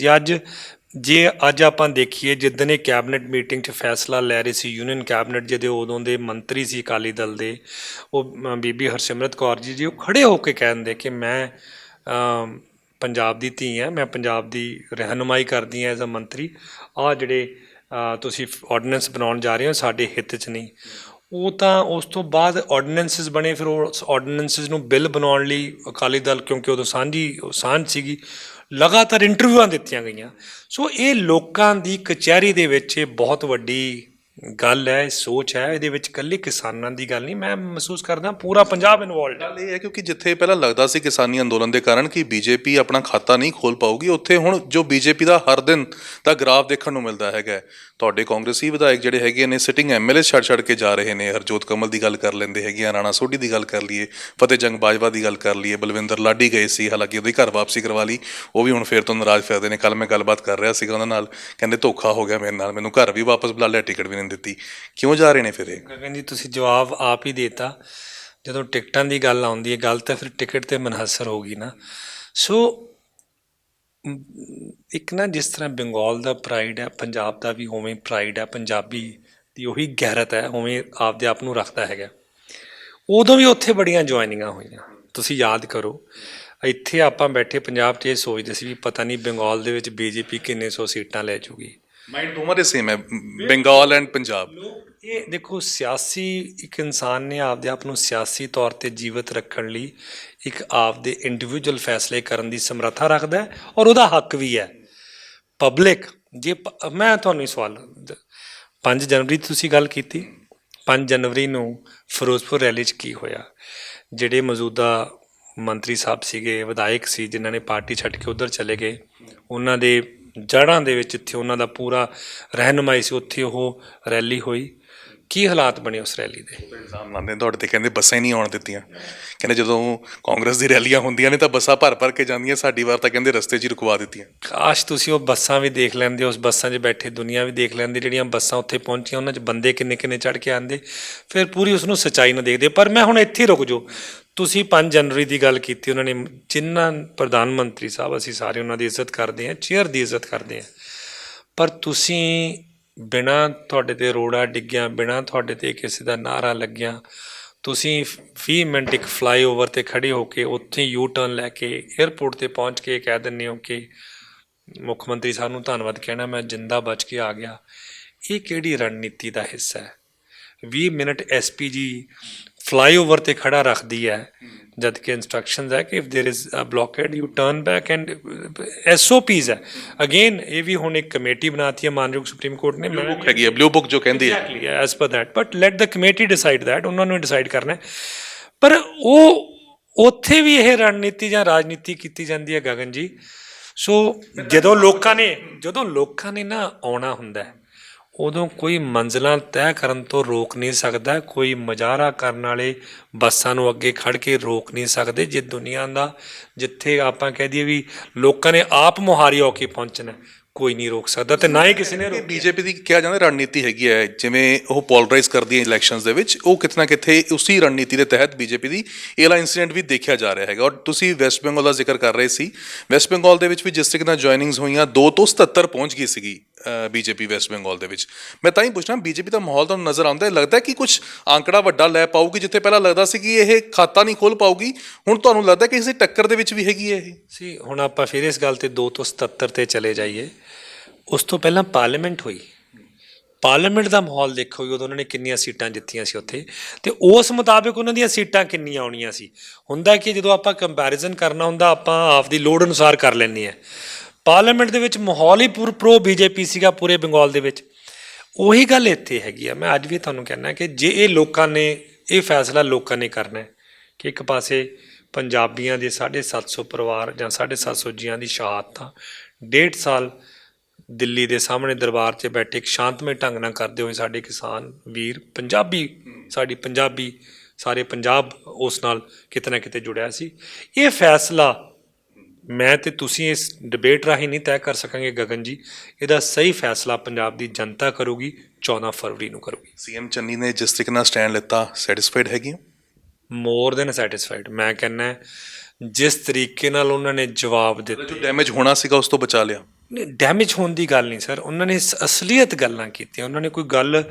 ਜੇ ਅੱਜ ਆਪਾਂ ਦੇਖੀਏ, ਜਿੱਦਣ ਇਹ ਕੈਬਨਿਟ ਮੀਟਿੰਗ 'ਚ ਫੈਸਲਾ ਲੈ ਰਹੀ ਸੀ ਯੂਨੀਅਨ ਕੈਬਨਿਟ, ਜਿਹਦੇ ਉਦੋਂ ਦੇ ਮੰਤਰੀ ਸੀ ਅਕਾਲੀ ਦਲ ਦੇ, ਉਹ ਬੀਬੀ ਹਰਸਿਮਰਤ ਕੌਰ ਜੀ, ਉਹ ਖੜ੍ਹੇ ਹੋ ਕੇ ਕਹਿੰਦੇ ਕਿ ਮੈਂ ਪੰਜਾਬ ਦੀ ਧੀ ਹਾਂ, ਮੈਂ ਪੰਜਾਬ ਦੀ ਰਹਿਨੁਮਾਈ ਕਰਦੀ ਹਾਂ ਐਜ਼ ਅ ਮੰਤਰੀ। ਆਹ ਜਿਹੜੇ ਤੁਸੀਂ ਆਰਡੀਨੈਂਸ ਬਣਾਉਣ ਜਾ ਰਹੇ ਹੋ ਸਾਡੇ ਹਿੱਤ 'ਚ ਨਹੀਂ। ਉਹ ਤਾਂ ਉਸ ਤੋਂ ਬਾਅਦ ਆਰਡੀਨੈਂਸਿਸ ਬਣੇ, ਫਿਰ ਉਸ ਆਰਡੀਨੈਂਸਿਸ ਨੂੰ ਬਿੱਲ ਬਣਾਉਣ ਲਈ ਅਕਾਲੀ ਦਲ, ਕਿਉਂਕਿ ਉਦੋਂ ਸਾਂਝ ਸੀਗੀ, ਲਗਾਤਾਰ ਇੰਟਰਵਿਊਆਂ ਦਿੱਤੀਆਂ ਗਈਆਂ। ਸੋ ਇਹ ਲੋਕਾਂ ਦੀ ਕਚਹਿਰੀ ਦੇ ਵਿੱਚ ਇਹ ਬਹੁਤ ਵੱਡੀ ਗੱਲ ਹੈ, ਸੋਚ ਹੈ। ਇਹਦੇ ਵਿੱਚ ਇਕੱਲੇ ਕਿਸਾਨਾਂ ਦੀ ਗੱਲ ਨਹੀਂ, ਮੈਂ ਮਹਿਸੂਸ ਕਰਦਾ ਪੂਰਾ ਪੰਜਾਬ ਇਨਵੋਲਵਡ ਹੈ। ਗੱਲ ਇਹ ਹੈ ਕਿਉਂਕਿ ਜਿੱਥੇ ਪਹਿਲਾਂ ਲੱਗਦਾ ਸੀ ਕਿਸਾਨੀ ਅੰਦੋਲਨ ਦੇ ਕਾਰਨ ਕਿ ਬੀਜੇਪੀ ਆਪਣਾ ਖਾਤਾ ਨਹੀਂ ਖੋਲ ਪਾਊਗੀ, ਉੱਥੇ ਹੁਣ ਜੋ ਬੀਜੇਪੀ ਦਾ ਹਰ ਦਿਨ ਦਾ ਗ੍ਰਾਫ ਦੇਖਣ ਨੂੰ ਮਿਲਦਾ ਹੈਗਾ। ਤੁਹਾਡੇ ਕਾਂਗਰਸੀ ਵਿਧਾਇਕ ਜਿਹੜੇ ਹੈਗੇ ਨੇ ਸਿਟਿੰਗ ਐਮਐਲਏ ਛੱਡ ਕੇ ਜਾ ਰਹੇ ਨੇ। ਹਰਜੋਤ ਕਮਲ ਦੀ ਗੱਲ ਕਰ ਲੈਂਦੇ ਹੈਗੇ ਆ, ਰਾਣਾ ਸੋਢੀ ਦੀ ਗੱਲ ਕਰ ਲਈਏ, ਫਤਿਹ ਜੰਗ ਬਾਜਵਾ ਦੀ ਗੱਲ ਕਰ ਲਈਏ, ਬਲਵਿੰਦਰ ਲਾਡੀ ਗਏ ਸੀ, ਹਾਲਾਂਕਿ ਉਹਦੀ ਘਰ ਵਾਪਸੀ ਕਰਵਾ ਲਈ, ਉਹ ਵੀ ਹੁਣ ਫੇਰ ਤੋਂ ਨਾਰਾਜ਼ ਫਿਰਦੇ ਨੇ। ਕੱਲ ਮੈਂ ਗੱਲਬਾਤ ਕਰ ਰਿਹਾ ਸੀਗਾ ਉਹਨਾਂ ਨਾਲ, ਕਹਿੰਦੇ ਧੋਖਾ ਹੋ ਗਿਆ ਮੇਰੇ ਨਾਲ, ਮੈਨੂੰ ਘਰ ਵੀ ਵਾਪਸ ਬੁਲਾ ਲਿਆ, ਟਿਕਟ ਵੀ ਨਹੀਂ ਦਿੱਤੀ। ਕਿਉਂ ਜਾ ਰਹੇ ਨੇ ਫਿਰ ਇਹ? ਗਗਨ ਜੀ ਤੁਸੀਂ ਜਵਾਬ ਆਪ ਹੀ ਦੇਤਾ। ਜਦੋਂ ਟਿਕਟਾਂ ਦੀ ਗੱਲ ਆਉਂਦੀ ਹੈ, ਗੱਲ ਤਾਂ ਫਿਰ ਟਿਕਟ ਤੇ ਮਨਹਸਰ ਹੋਗੀ ਨਾ। ਸੋ ਇੱਕ ਨਾ ਜਿਸ ਤਰ੍ਹਾਂ ਬੰਗਾਲ ਦਾ ਪ੍ਰਾਈਡ ਹੈ, ਪੰਜਾਬ ਦਾ ਵੀ ਉਵੇਂ ਪ੍ਰਾਈਡ ਹੈ, ਪੰਜਾਬੀ ਦੀ ਉਹੀ ਗੈਰਤ ਹੈ, ਉਵੇਂ ਆਪਦੇ ਆਪ ਨੂੰ ਰੱਖਦਾ ਹੈਗਾ। ਉਦੋਂ ਵੀ ਉੱਥੇ ਬੜੀਆਂ ਜੁਆਇਨਿੰਗਾਂ ਹੋਈਆਂ, ਤੁਸੀਂ ਯਾਦ ਕਰੋ। ਇੱਥੇ ਆਪਾਂ ਬੈਠੇ ਪੰਜਾਬ 'ਚ ਇਹ ਸੋਚਦੇ ਸੀ ਵੀ ਪਤਾ ਨਹੀਂ ਬੰਗਾਲ ਦੇ ਵਿੱਚ ਬੀਜੇਪੀ ਕਿੰਨੇ ਸੌ ਸੀਟਾਂ ਲੈ ਜੂਗੀ। ਮਾਈਂਡ ਦੋਵਾਂ ਦੇ ਸੇਮ ਹੈ, ਬੰਗਾਲ ਐਂਡ ਪੰਜਾਬ। ਇਹ ਦੇਖੋ, ਸਿਆਸੀ ਇੱਕ ਇਨਸਾਨ ਨੇ ਆਪਦੇ ਆਪ ਨੂੰ ਸਿਆਸੀ ਤੌਰ 'ਤੇ ਜੀਵਤ ਰੱਖਣ ਲਈ ਇੱਕ ਆਪਦੇ ਇੰਡੀਵਿਜੂਅਲ ਫੈਸਲੇ ਕਰਨ ਦੀ ਸਮਰੱਥਾ ਰੱਖਦਾ ਹੈ, ਔਰ ਉਹਦਾ ਹੱਕ ਵੀ ਹੈ। ਪਬਲਿਕ ਜੇ ਮੈਂ ਤੁਹਾਨੂੰ ਸਵਾਲ 5 ਜਨਵਰੀ ਦੀ ਤੁਸੀਂ ਗੱਲ ਕੀਤੀ, 5 ਜਨਵਰੀ ਨੂੰ ਫਿਰੋਜ਼ਪੁਰ ਰੈਲੀ 'ਚ ਕੀ ਹੋਇਆ? ਜਿਹੜੇ ਮੌਜੂਦਾ ਮੰਤਰੀ ਸਾਹਿਬ ਸੀਗੇ, ਵਿਧਾਇਕ ਸੀ, ਜਿਨ੍ਹਾਂ ਨੇ ਪਾਰਟੀ ਛੱਡ ਕੇ ਉੱਧਰ ਚਲੇ ਗਏ, ਉਹਨਾਂ ਦੇ ਜੜ੍ਹਾਂ ਦੇ ਵਿੱਚ ਜਿੱਥੇ ਉਹਨਾਂ ਦਾ ਪੂਰਾ ਰਹਿਨੁਮਾਈ ਸੀ, ਉੱਥੇ ਉਹ ਰੈਲੀ ਹੋਈ। ਕੀ ਹਾਲਾਤ ਬਣੇ ਉਸ ਰੈਲੀ ਦੇ? ਇਲਜ਼ਾਮ ਲਾਉਂਦੇ ਤੁਹਾਡੇ ਤੇ, ਕਹਿੰਦੇ ਬੱਸਾਂ ਹੀ ਨਹੀਂ ਆਉਣ ਦਿੱਤੀਆਂ। ਕਹਿੰਦੇ ਜਦੋਂ ਕਾਂਗਰਸ ਦੀ ਰੈਲੀਆਂ ਹੁੰਦੀਆਂ ਨੇ ਤਾਂ ਬੱਸਾਂ ਭਰ ਕੇ ਜਾਂਦੀਆਂ, ਸਾਡੀ ਵਾਰ ਤਾਂ ਕਹਿੰਦੇ ਰਸਤੇ 'ਚ ਹੀ ਰੁਕਵਾ ਦਿੱਤੀਆਂ। ਕਾਸ਼ ਤੁਸੀਂ ਉਹ ਬੱਸਾਂ ਵੀ ਦੇਖ ਲੈਂਦੇ, ਉਸ ਬੱਸਾਂ 'ਚ ਬੈਠੇ ਦੁਨੀਆ ਵੀ ਦੇਖ ਲੈਂਦੇ। ਜਿਹੜੀਆਂ ਬੱਸਾਂ ਉੱਥੇ ਪਹੁੰਚੀਆਂ ਉਹਨਾਂ 'ਚ ਬੰਦੇ ਕਿੰਨੇ ਕਿੰਨੇ ਚੜ੍ਹ ਕੇ ਆਉਂਦੇ, ਫਿਰ ਪੂਰੀ ਉਸਨੂੰ ਸੱਚਾਈ ਨੂੰ ਦੇਖਦੇ। ਪਰ ਮੈਂ ਹੁਣ ਇੱਥੇ ਰੁਕ ਜਾਓ। ਤੁਸੀਂ 5 ਜਨਵਰੀ ਦੀ ਗੱਲ ਕੀਤੀ, ਉਹਨਾਂ ਨੇ ਜਿਨ੍ਹਾਂ ਪ੍ਰਧਾਨ ਮੰਤਰੀ ਸਾਹਿਬ, ਅਸੀਂ ਸਾਰੇ ਉਹਨਾਂ ਦੀ ਇੱਜ਼ਤ ਕਰਦੇ ਹਾਂ, ਚੇਅਰ ਦੀ ਇੱਜ਼ਤ ਕਰਦੇ ਹਾਂ, ਪਰ ਤੁਸੀਂ ਬਿਨਾਂ ਤੁਹਾਡੇ 'ਤੇ ਰੋੜਾ ਡਿੱਗਿਆ, ਬਿਨਾਂ ਤੁਹਾਡੇ 'ਤੇ ਕਿਸੇ ਦਾ ਨਾਅਰਾ ਲੱਗਿਆ, ਤੁਸੀਂ 20 ਮਿੰਟ ਇੱਕ ਫਲਾਈਓਵਰ 'ਤੇ ਖੜ੍ਹੇ ਹੋ ਕੇ ਉੱਥੇ ਯੂ ਟਰਨ ਲੈ ਕੇ ਏਅਰਪੋਰਟ 'ਤੇ ਪਹੁੰਚ ਕੇ ਕਹਿ ਦਿੰਦੇ ਹੋ ਕਿ ਮੁੱਖ ਮੰਤਰੀ ਸਾਹਿਬ ਨੂੰ ਧੰਨਵਾਦ ਕਹਿਣਾ, ਮੈਂ ਜਿੰਦਾ ਬਚ ਕੇ ਆ ਗਿਆ। ਇਹ ਕਿਹੜੀ ਰਣਨੀਤੀ ਦਾ ਹਿੱਸਾ ਹੈ? 20 ਮਿੰਟ ਐਸਪੀਜੀ ਫਲਾਈਓਵਰ 'ਤੇ ਖੜਾ ਰੱਖਦੀ ਹੈ, ਜਦ ਕਿ ਇੰਸਟਰਕਸ਼ਨਸ ਹੈ ਕਿ if there is a blockade you turn back, and SOPs ਹੈ। ਅਗੇਨ ਇਹ ਵੀ ਹੁਣ ਇੱਕ ਕਮੇਟੀ ਬਣਾਤੀ ਹੈ ਮਾਨਯੋਗ ਸੁਪਰੀਮ ਕੋਰਟ ਨੇ, ਹੈਗੀ ਹੈ ਬਲੂ ਬੁੱਕ ਜੋ ਕਹਿੰਦੀ ਹੈ, as per that, but light the committee decide that, ਉਹਨਾਂ ਨੂੰ ਡਿਸਾਈਡ ਕਰਨਾ ਹੈ। ਪਰ ਉਹ ਉੱਥੇ ਵੀ ਇਹ ਰਣਨੀਤੀ ਜਾਂ ਰਾਜਨੀਤੀ ਕੀਤੀ ਜਾਂਦੀ ਹੈ ਗਗਨ ਜੀ। ਸੋ ਜਦੋਂ ਲੋਕਾਂ ਨੇ ਨਾ ਆਉਣਾ ਹੁੰਦਾ, ਉਦੋਂ ਕੋਈ ਮੰਜ਼ਿਲਾਂ ਤੈਅ ਕਰਨ ਤੋਂ ਰੋਕ ਨਹੀਂ ਸਕਦਾ, ਕੋਈ ਮੁਜ਼ਾਹਰਾ ਕਰਨ ਵਾਲੇ ਬੱਸਾਂ ਨੂੰ ਅੱਗੇ ਖੜ ਕੇ ਰੋਕ ਨਹੀਂ ਸਕਦੇ। ਜੇ ਦੁਨੀਆ ਦਾ ਜਿੱਥੇ ਆਪਾਂ ਕਹਿ ਦਈਏ ਵੀ ਲੋਕਾਂ ਨੇ ਆਪ ਮੁਹਾਰੀ ਹੋ ਕੇ ਪਹੁੰਚਣਾ, ਕੋਈ ਨਹੀਂ ਰੋਕ ਸਕਦਾ, ਤੇ ਨਾ ਹੀ ਕਿਸੇ ਨੇ। ਬੀਜੇਪੀ ਦੀ ਕਿਹਾ ਜਾਂਦਾ ਰਣਨੀਤੀ ਹੈਗੀ ਹੈ, ਜਿਵੇਂ ਉਹ ਪੋਲਰਾਈਜ਼ ਕਰਦੀ ਹੈ ਇਲੈਕਸ਼ਨਸ ਦੇ ਵਿੱਚ, ਉਹ ਕਿਤੇ ਨਾ ਕਿਤੇ ਉਸੀ ਰਣਨੀਤੀ ਦੇ ਤਹਿਤ ਬੀਜੇਪੀ ਦੀ ਇਹ ਵਾਲਾ ਇੰਸੀਡੈਂਟ ਵੀ ਦੇਖਿਆ ਜਾ ਰਿਹਾ ਹੈਗਾ। ਔਰ ਤੁਸੀਂ ਵੈਸਟ ਬੰਗਾਲ ਦਾ ਜ਼ਿਕਰ ਕਰ ਰਹੇ ਸੀ, ਵੈਸਟ ਬੰਗਾਲ ਦੇ ਵਿੱਚ ਵੀ ਜਿਸ ਤਰੀਕੇ ਨਾਲ ਜੁਆਇਨਿੰਗਸ ਹੋਈਆਂ, 2 ਤੋਂ 77 ਪਹੁੰਚ ਗਈ ਸੀਗੀ ਬੀਜੇਪੀ ਵੈਸਟ ਬੰਗਾਲ ਦੇ ਵਿੱਚ। ਮੈਂ ਤਾਂ ਹੀ ਪੁੱਛਣਾ, ਬੀਜੇਪੀ ਦਾ ਮਾਹੌਲ ਤੁਹਾਨੂੰ ਨਜ਼ਰ ਆਉਂਦਾ, ਲੱਗਦਾ ਕਿ ਕੁਝ ਆંકੜਾ ਵੱਡਾ ਲੈ ਪਾਊਗੀ? ਜਿੱਥੇ ਪਹਿਲਾਂ ਲੱਗਦਾ ਸੀ ਕਿ ਇਹ ਖਾਤਾ ਨਹੀਂ ਖੋਲ ਪਾਊਗੀ, ਹੁਣ ਤੁਹਾਨੂੰ ਲੱਗਦਾ ਕਿ ਇਸੇ ਟੱਕਰ ਦੇ ਵਿੱਚ ਵੀ ਹੈਗੀ ਹੈ ਇਹ? ਸੀ ਹੁਣ ਆਪਾਂ ਫਿਰ ਇਸ ਗੱਲ ਤੇ 2 ਤੋਂ 77 ਤੇ ਚਲੇ ਜਾਈਏ। ਉਸ ਤੋਂ ਪਹਿਲਾਂ ਪਾਰਲੀਮੈਂਟ ਹੋਈ, ਪਾਰਲੀਮੈਂਟ ਦਾ ਮਾਹੌਲ ਦੇਖੋ, ਉਦੋਂ ਉਹਨਾਂ ਨੇ ਕਿੰਨੀਆਂ ਸੀਟਾਂ ਜਿੱਤੀਆਂ ਸੀ ਉੱਥੇ, ਤੇ ਉਸ ਮੁਤਾਬਿਕ ਉਹਨਾਂ ਦੀਆਂ ਸੀਟਾਂ ਕਿੰਨੀਆਂ ਆਉਣੀਆਂ ਸੀ। ਹੁੰਦਾ ਕਿ ਜਦੋਂ ਆਪਾਂ ਕੰਪੈਰੀਜ਼ਨ ਕਰਨਾ ਹੁੰਦਾ, ਆਪਾਂ ਆਪਦੀ ਲੋੜ ਅਨੁਸਾਰ ਕਰ ਲੈਂਦੇ ਹਾਂ। ਪਾਰਲੀਮੈਂਟ ਦੇ ਵਿੱਚ ਮਾਹੌਲ ਹੀ ਪ੍ਰੋ ਬੀਜੇਪੀ ਸੀਗਾ ਪੂਰੇ ਬੰਗਾਲ ਦੇ ਵਿੱਚ। ਉਹੀ ਗੱਲ ਇੱਥੇ ਹੈਗੀ ਆ। ਮੈਂ ਅੱਜ ਵੀ ਤੁਹਾਨੂੰ ਕਹਿਣਾ ਕਿ ਜੇ ਇਹ ਲੋਕਾਂ ਨੇ ਇਹ ਫੈਸਲਾ ਲੋਕਾਂ ਨੇ ਕਰਨਾ ਕਿ ਇੱਕ ਪਾਸੇ ਪੰਜਾਬੀਆਂ ਦੇ 750 ਪਰਿਵਾਰ ਜਾਂ 750 ਜੀਆਂ ਦੀ ਸ਼ਹਾਦਤਾਂ, 1.5 ਸਾਲ ਦਿੱਲੀ ਦੇ ਸਾਹਮਣੇ ਦਰਬਾਰ 'ਚ ਬੈਠੇ ਇੱਕ ਸ਼ਾਂਤਮਈ ਢੰਗ ਨਾਲ ਕਰਦੇ ਹੋਏ ਸਾਡੇ ਕਿਸਾਨ ਵੀਰ, ਪੰਜਾਬੀ ਸਾਰੇ ਪੰਜਾਬ ਉਸ ਨਾਲ ਕਿਤੇ ਨਾ ਕਿਤੇ ਜੁੜਿਆ ਸੀ। ਇਹ ਫੈਸਲਾ ਮੈਂ ਤੇ ਤੁਸੀਂ ਇਸ ਡਿਬੇਟ ਰਾਹੀਂ ਨਹੀਂ ਤੈਅ ਕਰ ਸਕਾਂਗੇ ਗਗਨ ਜੀ, ਇਹਦਾ ਸਹੀ ਫੈਸਲਾ ਪੰਜਾਬ ਦੀ ਜਨਤਾ ਕਰੂਗੀ, 14 ਫਰਵਰੀ ਨੂੰ ਕਰੂਗੀ। ਸੀਐਮ ਚੰਨੀ ਨੇ ਜਿਸ ਤਰੀਕੇ ਨਾਲ ਸਟੈਂਡ ਲਿੱਤਾ, ਸੈਟਿਸਫਾਈਡ ਹੈਗੀ? More than satisfied. ਮੈਂ ਕਹਿੰਦਾ ਜਿਸ ਤਰੀਕੇ ਨਾਲ ਉਹਨਾਂ ਨੇ ਜਵਾਬ ਦਿੱਤੇ, ਜੋ ਡੈਮੇਜ ਹੋਣਾ ਸੀਗਾ ਉਸ ਤੋਂ ਬਚਾ ਲਿਆ। ਡੈਮੇਜ ਹੋਣ ਦੀ ਗੱਲ ਨਹੀਂ ਸਰ, ਉਹਨਾਂ ਨੇ ਅਸਲੀਅਤ ਗੱਲਾਂ ਕੀਤੀਆਂ। ਉਹਨਾਂ ਨੇ ਕੋਈ ਗੱਲ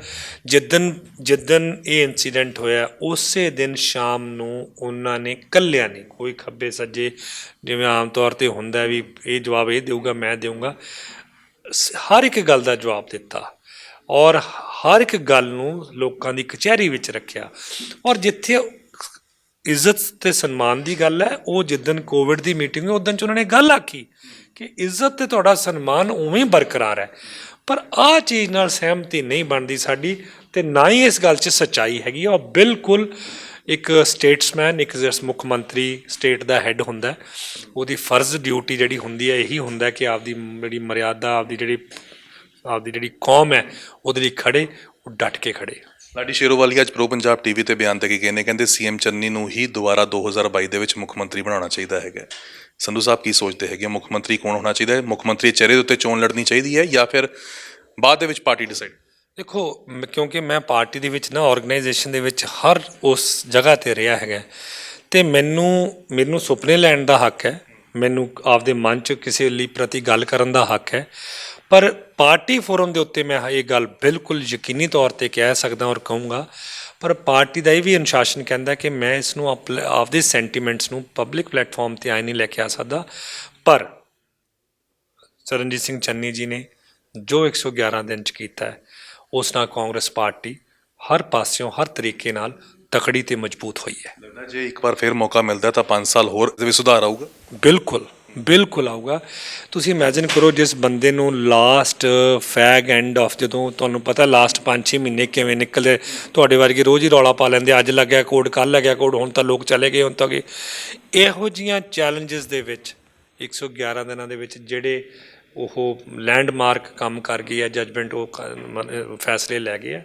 ਜਿੱਦਣ ਇਹ ਇਨਸੀਡੈਂਟ ਹੋਇਆ ਉਸੇ ਦਿਨ ਸ਼ਾਮ ਨੂੰ ਉਹਨਾਂ ਨੇ ਇਕੱਲਿਆਂ ਨੇ, ਕੋਈ ਖੱਬੇ ਸੱਜੇ ਜਿਵੇਂ ਆਮ ਤੌਰ 'ਤੇ ਹੁੰਦਾ ਵੀ ਇਹ ਜਵਾਬ ਇਹ ਦੇਊਗਾ, ਮੈਂ ਦੇਊਂਗਾ, ਹਰ ਇੱਕ ਗੱਲ ਦਾ ਜਵਾਬ ਦਿੱਤਾ। ਔਰ ਹਰ ਇੱਕ ਗੱਲ ਨੂੰ ਲੋਕਾਂ ਦੀ ਕਚਹਿਰੀ ਵਿੱਚ ਰੱਖਿਆ। ਔਰ ਜਿੱਥੇ ਇੱਜ਼ਤ ਤੇ ਸਨਮਾਨ ਦੀ ਗੱਲ ਹੈ, ਉਹ ਜਿੱਦਣ ਕੋਵਿਡ ਦੀ ਮੀਟਿੰਗ ਹੋਈ ਉਦੋਂ 'ਚ ਉਹਨਾਂ ਨੇ ਗੱਲ ਆਖੀ ਕਿ ਇੱਜ਼ਤ ਤੇ ਤੁਹਾਡਾ ਸਨਮਾਨ ਉਵੇਂ ਹੀ ਬਰਕਰਾਰ ਹੈ। ਪਰ ਆਹ ਚੀਜ਼ ਨਾਲ ਸਹਿਮਤੀ ਨਹੀਂ ਬਣਦੀ ਸਾਡੀ, ਤੇ ਨਾ ਹੀ ਇਸ ਗੱਲ 'ਚ ਸੱਚਾਈ ਹੈਗੀ। ਉਹ ਬਿਲਕੁਲ ਇੱਕ ਸਟੇਟਸਮੈਨ, ਇੱਕ ਮੁੱਖ ਮੰਤਰੀ ਸਟੇਟ ਦਾ ਹੈੱਡ ਹੁੰਦਾ, ਉਹਦੀ ਫਰਜ਼ ਡਿਊਟੀ ਜਿਹੜੀ ਹੁੰਦੀ ਹੈ ਇਹੀ ਹੁੰਦਾ ਕਿ ਆਪਦੀ ਜਿਹੜੀ ਮਰਿਆਦਾ, ਆਪਦੀ ਜਿਹੜੀ ਕੌਮ ਹੈ ਉਹਦੇ ਲਈ ਖੜੇ, ਉਹ ਡਟ ਕੇ ਖੜੇ। ਲਾਡੀ ਸ਼ੇਰੋਵਾਲੀਆ ਅੱਜ ਪ੍ਰੋ ਪੰਜਾਬ ਟੀਵੀ ਤੇ ਬਿਆਨ ਦੇ ਕੇ ਕਹਿੰਦੇ ਸੀਐਮ ਚੰਨੀ ਨੂੰ ਹੀ ਦੁਬਾਰਾ 2022 ਦੇ ਵਿੱਚ ਮੁੱਖ ਮੰਤਰੀ ਬਣਾਉਣਾ ਚਾਹੀਦਾ ਹੈਗਾ। ਸੰਧੂ ਸਾਹਿਬ ਕੀ ਸੋਚਦੇ ਹੈਗੇ, ਮੁੱਖ ਮੰਤਰੀ ਕੌਣ ਹੋਣਾ ਚਾਹੀਦਾ ਹੈ? ਮੁੱਖ ਮੰਤਰੀ ਚਿਹਰੇ ਦੇ ਉੱਤੇ ਚੋਣ ਲੜਨੀ ਚਾਹੀਦੀ ਹੈ ਜਾਂ ਫਿਰ ਬਾਅਦ ਦੇ ਵਿੱਚ ਪਾਰਟੀ ਡਿਸਾਈਡ? ਦੇਖੋ, ਕਿਉਂਕਿ ਮੈਂ ਪਾਰਟੀ ਦੇ ਵਿੱਚ ਨਾ, ਆਰਗੇਨਾਈਜੇਸ਼ਨ ਦੇ ਵਿੱਚ ਹਰ ਉਸ ਜਗ੍ਹਾ 'ਤੇ ਰਿਹਾ ਹੈਗਾ, ਅਤੇ ਮੈਨੂੰ ਸੁਪਨੇ ਲੈਣ ਦਾ ਹੱਕ ਹੈ, ਮੈਨੂੰ ਆਪਦੇ ਮਨ 'ਚ ਕਿਸੇ ਲਈ ਪ੍ਰਤੀ ਗੱਲ ਕਰਨ ਦਾ ਹੱਕ ਹੈ। ਪਰ ਪਾਰਟੀ ਫੋਰਮ ਦੇ ਉੱਤੇ ਮੈਂ ਇਹ ਗੱਲ ਬਿਲਕੁਲ ਯਕੀਨੀ ਤੌਰ 'ਤੇ ਕਹਿ ਸਕਦਾ ਔਰ ਕਹੂੰਗਾ, ਪਰ ਪਾਰਟੀ ਦਾ ਇਹ ਵੀ ਅਨੁਸ਼ਾਸਨ ਕਹਿੰਦਾ ਕਿ ਮੈਂ ਇਸ ਨੂੰ ਆਪਦੇ ਸੈਂਟੀਮੈਂਟਸ ਨੂੰ ਪਬਲਿਕ ਪਲੇਟਫਾਰਮ 'ਤੇ ਆਏ ਨਹੀਂ ਲੈ ਕੇ ਆ ਸਕਦਾ। ਪਰ ਚਰਨਜੀਤ ਸਿੰਘ ਚੰਨੀ ਜੀ ਨੇ ਜੋ 111 ਦਿਨ 'ਚ ਕੀਤਾ ਹੈ, ਉਸ ਨਾਲ ਕਾਂਗਰਸ ਪਾਰਟੀ ਹਰ ਪਾਸਿਓਂ ਹਰ ਤਰੀਕੇ ਨਾਲ ਤਕੜੀ ਤੇ ਮਜ਼ਬੂਤ ਹੋਈ ਹੈ। ਲੱਗਦਾ ਜੇ ਇੱਕ ਵਾਰ ਫਿਰ ਮੌਕਾ ਮਿਲਦਾ ਤਾਂ 5 ਸਾਲ ਹੋਰ ਇਹਦੇ ਵਿੱਚ ਸੁਧਾਰ ਆਊਗਾ? ਬਿਲਕੁਲ ਆਊਗਾ। ਤੁਸੀਂ ਇਮੈਜਿਨ ਕਰੋ, ਜਿਸ ਬੰਦੇ ਨੂੰ ਲਾਸਟ ਫੈਗ ਐਂਡ ਆਫ, ਜਦੋਂ ਤੁਹਾਨੂੰ ਪਤਾ ਲਾਸਟ 5-6 ਮਹੀਨੇ ਕਿਵੇਂ ਨਿਕਲੇ, ਤੁਹਾਡੇ ਵਰਗੇ ਰੋਜ਼ ਹੀ ਰੌਲਾ ਪਾ ਲੈਂਦੇ, ਅੱਜ ਲੱਗਿਆ ਕੋਡ, ਕੱਲ੍ਹ ਲੱਗਿਆ ਕੋਡ, ਹੁਣ ਤਾਂ ਲੋਕ ਚਲੇ ਗਏ, ਹੁਣ ਤਾਂ ਗਏ। ਇਹੋ ਜਿਹੀਆਂ ਚੈਲੰਜਸ ਦੇ ਵਿੱਚ 111 ਦਿਨਾਂ ਦੇ ਵਿੱਚ ਜਿਹੜੇ ਉਹ ਲੈਂਡਮਾਰਕ ਕੰਮ ਕਰ ਗਏ ਆ, ਜਜਮੈਂਟ ਉਹ ਫੈਸਲੇ ਲੈ ਗਏ ਆ,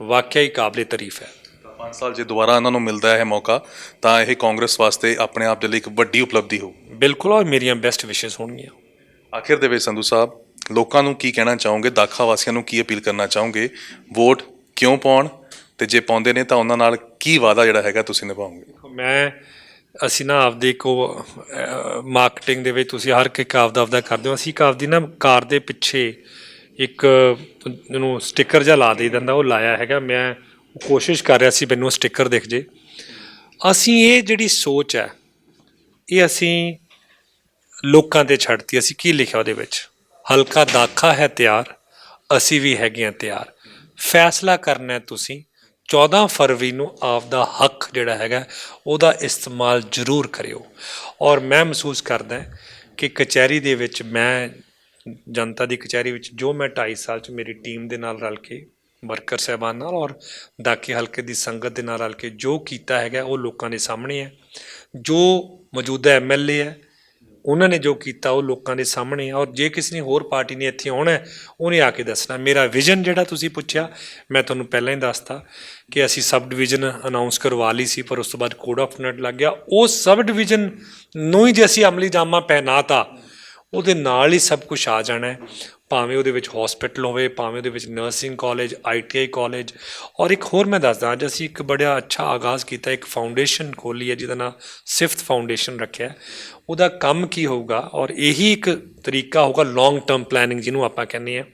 ਵਾਕਿਆ ਹੀ ਕਾਬਲੇ ਤਾਰੀਫ ਹੈ। 5 ਸਾਲ ਜੇ ਦੁਬਾਰਾ ਇਹਨਾਂ ਨੂੰ ਮਿਲਦਾ ਹੈ ਮੌਕਾ ਤਾਂ ਇਹ ਕਾਂਗਰਸ ਵਾਸਤੇ ਆਪਣੇ ਆਪ ਦੇ ਲਈ ਇੱਕ ਵੱਡੀ ਉਪਲਬਧੀ ਹੋਊ। ਬਿਲਕੁਲ, ਔਰ ਮੇਰੀਆਂ ਬੈਸਟ ਵਿਸ਼ੇਸ ਹੋਣਗੀਆਂ। ਆਖਿਰ ਦੇ ਵਿੱਚ ਸੰਧੂ ਸਾਹਿਬ, ਲੋਕਾਂ ਨੂੰ ਕੀ ਕਹਿਣਾ ਚਾਹੋਗੇ, ਦਾਖਾ ਵਾਸੀਆਂ ਨੂੰ ਕੀ ਅਪੀਲ ਕਰਨਾ ਚਾਹੋਗੇ? ਵੋਟ ਕਿਉਂ ਪਾਉਣ, ਤੇ ਜੇ ਪਾਉਂਦੇ ਨੇ ਤਾਂ ਉਹਨਾਂ ਨਾਲ ਕੀ ਵਾਅਦਾ ਜਿਹੜਾ ਹੈਗਾ ਤੁਸੀਂ ਨਿਭਾਓਗੇ? ਅਸੀਂ ਨਾ ਆਪਦੀ ਇੱਕ ਮਾਰਕੀਟਿੰਗ ਦੇ ਵਿੱਚ, ਤੁਸੀਂ ਹਰ ਇੱਕ ਆਪਦਾ ਕਰਦੇ ਹੋ, ਅਸੀਂ ਇੱਕ ਆਪਦੀ ਨਾ ਕਾਰ ਦੇ ਪਿੱਛੇ ਇੱਕ ਇਹਨੂੰ ਸਟਿੱਕਰ ਜਿਹਾ ਲਾ ਦੇ ਦਿੰਦਾ, ਉਹ ਲਾਇਆ ਹੈਗਾ। ਮੈਂ ਕੋਸ਼ਿਸ਼ ਕਰ ਰਿਹਾ ਸੀ ਮੈਨੂੰ ਸਟਿੱਕਰ ਦਿਖ ਜੇ। ਅਸੀਂ ਇਹ ਜਿਹੜੀ ਸੋਚ ਹੈ, ਇਹ ਅਸੀਂ ਲੋਕਾਂ 'ਤੇ ਛੱਡਤੀ। ਅਸੀਂ ਕੀ ਲਿਖਿਆ ਉਹਦੇ ਵਿੱਚ? ਹਲਕਾ ਦਾਖਾ ਹੈ ਤਿਆਰ, ਅਸੀਂ ਵੀ ਹੈਗੇ ਹਾਂ ਤਿਆਰ। ਫੈਸਲਾ ਕਰਨਾ ਤੁਸੀਂ 14 ਫਰਵਰੀ ਨੂੰ ਆਪਦਾ ਹੱਕ ਜਿਹੜਾ ਹੈਗਾ ਉਹਦਾ ਇਸਤੇਮਾਲ ਜ਼ਰੂਰ ਕਰਿਓ। ਔਰ ਮੈਂ ਮਹਿਸੂਸ ਕਰਦਾ ਕਿ ਕਚਹਿਰੀ ਦੇ ਵਿੱਚ, ਮੈਂ ਜਨਤਾ ਦੀ ਕਚਹਿਰੀ ਵਿੱਚ ਜੋ ਮੈਂ 2.5 ਸਾਲ 'ਚ ਮੇਰੀ ਟੀਮ ਦੇ ਨਾਲ ਰਲ ਕੇ, ਵਰਕਰ ਸਾਹਿਬਾਨ ਨਾਲ ਔਰ ਦਾਖੇ ਹਲਕੇ ਦੀ ਸੰਗਤ ਦੇ ਨਾਲ ਰਲ ਕੇ ਜੋ ਕੀਤਾ ਹੈਗਾ, ਉਹ ਲੋਕਾਂ ਦੇ ਸਾਹਮਣੇ ਹੈ। ਜੋ ਮੌਜੂਦਾ MLA ਹੈ, ਉਹਨਾਂ ਨੇ ਜੋ ਕੀਤਾ ਉਹ ਲੋਕਾਂ ਦੇ ਸਾਹਮਣੇ ਆ। ਔਰ ਜੇ ਕਿਸੇ ਨੇ ਹੋਰ ਪਾਰਟੀ ਨੇ ਇੱਥੇ ਆਉਣਾ, ਉਹਨੇ ਆ ਕੇ ਦੱਸਣਾ। ਮੇਰਾ ਵਿਜ਼ਨ ਜਿਹੜਾ ਤੁਸੀਂ ਪੁੱਛਿਆ, ਮੈਂ ਤੁਹਾਨੂੰ ਪਹਿਲਾਂ ਹੀ ਦੱਸਤਾ ਕਿ ਅਸੀਂ ਸਬ ਡਿਵੀਜ਼ਨ ਅਨਾਊਂਸ ਕਰਵਾ ਲਈ ਸੀ, ਪਰ ਉਸ ਤੋਂ ਬਾਅਦ ਕੋਡ ਆਫ ਕੰਡਕਟ ਲੱਗ ਗਿਆ। ਉਸ ਸਬ ਡਿਵੀਜ਼ਨ ਨੂੰ ਹੀ ਜੇ ਅਸੀਂ ਅਮਲੀ ਜਾਮਾ ਪਹਿਨਾਤਾ, ਉਹਦੇ ਨਾਲ ਹੀ ਸਭ ਕੁਛ ਆ ਜਾਣਾ ਹੈ। ਭਾਵੇਂ ਉਹਦੇ ਵਿੱਚ ਹੌਸਪੀਟਲ ਹੋਵੇ, ਭਾਵੇਂ ਉਹਦੇ ਵਿੱਚ ਨਰਸਿੰਗ ਕਾਲਜ, ITI ਕਾਲਜ। ਔਰ ਇੱਕ ਹੋਰ ਮੈਂ ਦੱਸਦਾ, ਅੱਜ ਅਸੀਂ ਇੱਕ ਬੜਾ ਅੱਛਾ ਆਗਾਜ਼ ਕੀਤਾ, ਇੱਕ ਫਾਊਂਡੇਸ਼ਨ ਖੋਲ੍ਹੀ ਹੈ ਜਿਹਦਾ ਨਾਂ ਸਿਫਤ ਫਾਊਂਡੇਸ਼ਨ ਰੱਖਿਆ। ਉਹਦਾ ਕੰਮ ਕੀ ਹੋਊਗਾ, ਔਰ ਇਹੀ ਇੱਕ ਤਰੀਕਾ ਹੋਊਗਾ ਲੌਂਗ ਟਰਮ ਪਲੈਨਿੰਗ ਜਿਹਨੂੰ ਆਪਾਂ ਕਹਿੰਦੇ ਹਾਂ,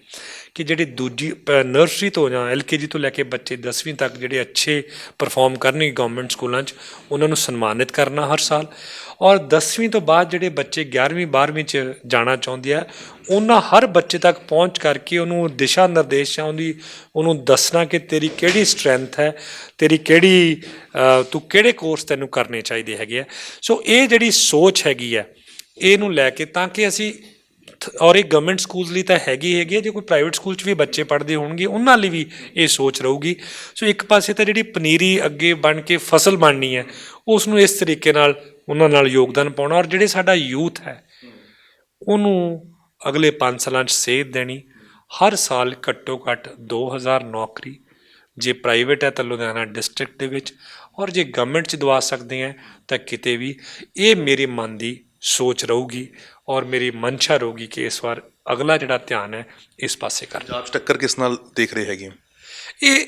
ਕਿ ਜਿਹੜੀ ਦੂਜੀ ਨਰਸਰੀ ਤੋਂ ਜਾਂ LKG ਤੋਂ ਲੈ ਕੇ ਬੱਚੇ 10ਵੀਂ ਤੱਕ ਜਿਹੜੇ ਅੱਛੇ ਪਰਫਾਰਮ ਕਰਨਗੇ ਗਵਰਨਮੈਂਟ ਸਕੂਲਾਂ 'ਚ, ਉਹਨਾਂ ਨੂੰ ਸਨਮਾਨਿਤ ਕਰਨਾ ਹਰ ਸਾਲ। ਔਰ 10ਵੀਂ ਤੋਂ ਬਾਅਦ ਜਿਹੜੇ ਬੱਚੇ 11ਵੀਂ 12ਵੀਂ 'ਚ ਜਾਣਾ ਚਾਹੁੰਦੇ ਆ, ਉਹਨਾਂ ਹਰ ਬੱਚੇ ਤੱਕ ਪਹੁੰਚ ਕਰਕੇ ਉਹਨੂੰ ਦਿਸ਼ਾ ਨਿਰਦੇਸ਼ ਜਾਂ ਉਹਨੂੰ ਦੱਸਣਾ ਕਿ ਤੇਰੀ ਕਿਹੜੀ ਸਟਰੈਂਥ ਹੈ, ਤੇਰੀ ਕਿਹੜੀ ਤੂੰ ਕਿਹੜੇ ਕੋਰਸ ਤੈਨੂੰ ਕਰਨੇ ਚਾਹੀਦੇ ਹੈਗੇ ਆ। ਸੋ ਇਹ ਜਿਹੜੀ ਸੋਚ ਹੈਗੀ ਹੈ, ਇਹਨੂੰ ਲੈ ਕੇ, ਤਾਂ ਕਿ ਅਸੀਂ, ਔਰ ਇਹ ਗਵਰਨਮੈਂਟ ਸਕੂਲਸ ਲਈ ਤਾਂ ਹੈਗੀ ਹੈ, ਜੇ ਕੋਈ ਪ੍ਰਾਈਵੇਟ ਸਕੂਲ 'ਚ ਵੀ ਬੱਚੇ ਪੜ੍ਹਦੇ ਹੋਣਗੇ ਉਹਨਾਂ ਲਈ ਵੀ ਇਹ ਸੋਚ ਰਹੂਗੀ। ਸੋ ਇੱਕ ਪਾਸੇ ਤਾਂ ਜਿਹੜੀ ਪਨੀਰੀ ਅੱਗੇ ਬਣ ਕੇ ਫਸਲ ਬਣਨੀ ਹੈ, ਉਸ ਨੂੰ ਇਸ ਤਰੀਕੇ ਨਾਲ ਉਹਨਾਂ ਨਾਲ ਯੋਗਦਾਨ ਪਾਉਣਾ। ਔਰ ਜਿਹੜੇ ਸਾਡਾ ਯੂਥ ਹੈ, ਉਹਨੂੰ ਅਗਲੇ 5 ਸਾਲਾਂ 'ਚ ਸੇਧ ਦੇਣੀ। ਹਰ ਸਾਲ ਘੱਟੋ ਘੱਟ 2000 ਨੌਕਰੀ, ਜੇ ਪ੍ਰਾਈਵੇਟ ਹੈ ਤਾਂ ਲੁਧਿਆਣਾ ਡਿਸਟ੍ਰਿਕਟ ਦੇ ਵਿੱਚ, ਔਰ ਜੇ ਗਵਰਨਮੈਂਟ 'ਚ ਦਵਾ ਸਕਦੇ ਹੈ ਤਾਂ ਕਿਤੇ ਵੀ। ਇਹ ਮੇਰੇ ਮਨ ਦੀ ਸੋਚ ਰਹੂਗੀ ਔਰ ਮੇਰੀ ਮਨਸ਼ਾ ਰਹੂਗੀ ਕਿ ਇਸ ਵਾਰ ਅਗਲਾ ਜਿਹੜਾ ਧਿਆਨ ਹੈ ਇਸ ਪਾਸੇ ਕਰ। ਪੰਜਾਬ 'ਚ ਟੱਕਰ ਕਿਸ ਨਾਲ ਦੇਖ ਰਹੇ ਹੈਗੇ? ਇਹ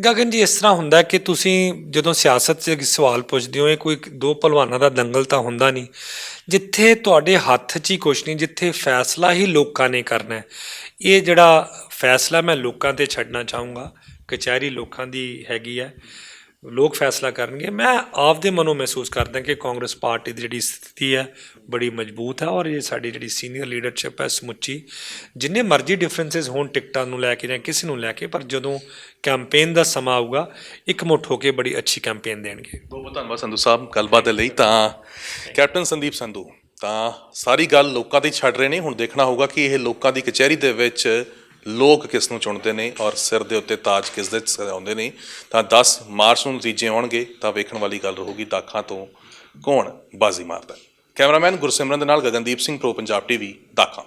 ਗਗਨ ਜੀ ਇਸ ਤਰ੍ਹਾਂ ਹੁੰਦਾ ਕਿ ਤੁਸੀਂ ਜਦੋਂ ਸਿਆਸਤ 'ਚ ਸਵਾਲ ਪੁੱਛਦੇ ਹੋ, ਇਹ ਕੋਈ ਦੋ ਭਲਵਾਨਾਂ ਦਾ ਦੰਗਲ ਤਾਂ ਹੁੰਦਾ ਨਹੀਂ, ਜਿੱਥੇ ਤੁਹਾਡੇ ਹੱਥ 'ਚ ਹੀ ਕੁਛ ਨਹੀਂ, ਜਿੱਥੇ ਫੈਸਲਾ ਹੀ ਲੋਕਾਂ ਨੇ ਕਰਨਾ। ਇਹ ਜਿਹੜਾ ਫੈਸਲਾ ਮੈਂ ਲੋਕਾਂ 'ਤੇ ਛੱਡਣਾ ਚਾਹੂੰਗਾ। ਕਚਹਿਰੀ ਲੋਕਾਂ ਦੀ ਹੈਗੀ ਹੈ। ਲੋਕ ਫੈਸਲਾ ਕਰਨਗੇ। ਮੈਂ ਆਪਦੇ ਮਨੋਂ ਮਹਿਸੂਸ ਕਰਦਾ ਕਿ ਕਾਂਗਰਸ ਪਾਰਟੀ ਦੀ ਜਿਹੜੀ ਸਥਿਤੀ ਹੈ ਬੜੀ ਮਜ਼ਬੂਤ ਹੈ, ਔਰ ਇਹ ਸਾਡੀ ਜਿਹੜੀ ਸੀਨੀਅਰ ਲੀਡਰਸ਼ਿਪ ਹੈ ਸਮੁੱਚੀ, ਜਿੰਨੇ ਮਰਜ਼ੀ ਡਿਫਰੈਂਸਿਸ ਹੋਣ ਟਿਕਟਾਂ ਨੂੰ ਲੈ ਕੇ ਜਾਂ ਕਿਸੇ ਨੂੰ ਲੈ ਕੇ, ਪਰ ਜਦੋਂ ਕੈਂਪੇਨ ਦਾ ਸਮਾਂ ਆਊਗਾ ਇਕਮੁੱਠ ਹੋ ਕੇ ਬੜੀ ਅੱਛੀ ਕੈਂਪੇਨ ਦੇਣਗੇ। ਬਹੁਤ ਬਹੁਤ ਧੰਨਵਾਦ ਸੰਧੂ ਸਾਹਿਬ ਗੱਲਬਾਤ ਦੇ ਲਈ। ਤਾਂ ਕੈਪਟਨ ਸੰਦੀਪ ਸੰਧੂ ਤਾਂ ਸਾਰੀ ਗੱਲ ਲੋਕਾਂ ਤੇ ਛੱਡ ਰਹੇ ਨੇ, ਹੁਣ ਦੇਖਣਾ ਹੋਊਗਾ ਕਿ ਇਹ ਲੋਕਾਂ ਦੀ ਕਚਹਿਰੀ ਦੇ ਵਿੱਚ ਲੋਕ ਕਿਸ ਨੂੰ ਚੁਣਦੇ ਨੇ ਔਰ ਸਿਰ ਦੇ ਉੱਤੇ ਤਾਜ ਕਿਸ ਦੇ ਸਜਾਉਂਦੇ ਨੇ। ਤਾਂ 10 ਮਾਰਚ ਨੂੰ ਨਤੀਜੇ ਆਉਣਗੇ ਤਾਂ ਵੇਖਣ ਵਾਲੀ ਗੱਲ ਰਹੂਗੀ ਦਾਖਾਂ ਤੋਂ ਕੌਣ ਬਾਜ਼ੀ ਮਾਰਦਾ। ਕੈਮਰਾਮੈਨ ਗੁਰਸਿਮਰਨ ਦੇ ਨਾਲ ਗਗਨਦੀਪ ਸਿੰਘ, ਪ੍ਰੋ ਪੰਜਾਬ ਟੀਵੀ, ਦਾਖਾਂ।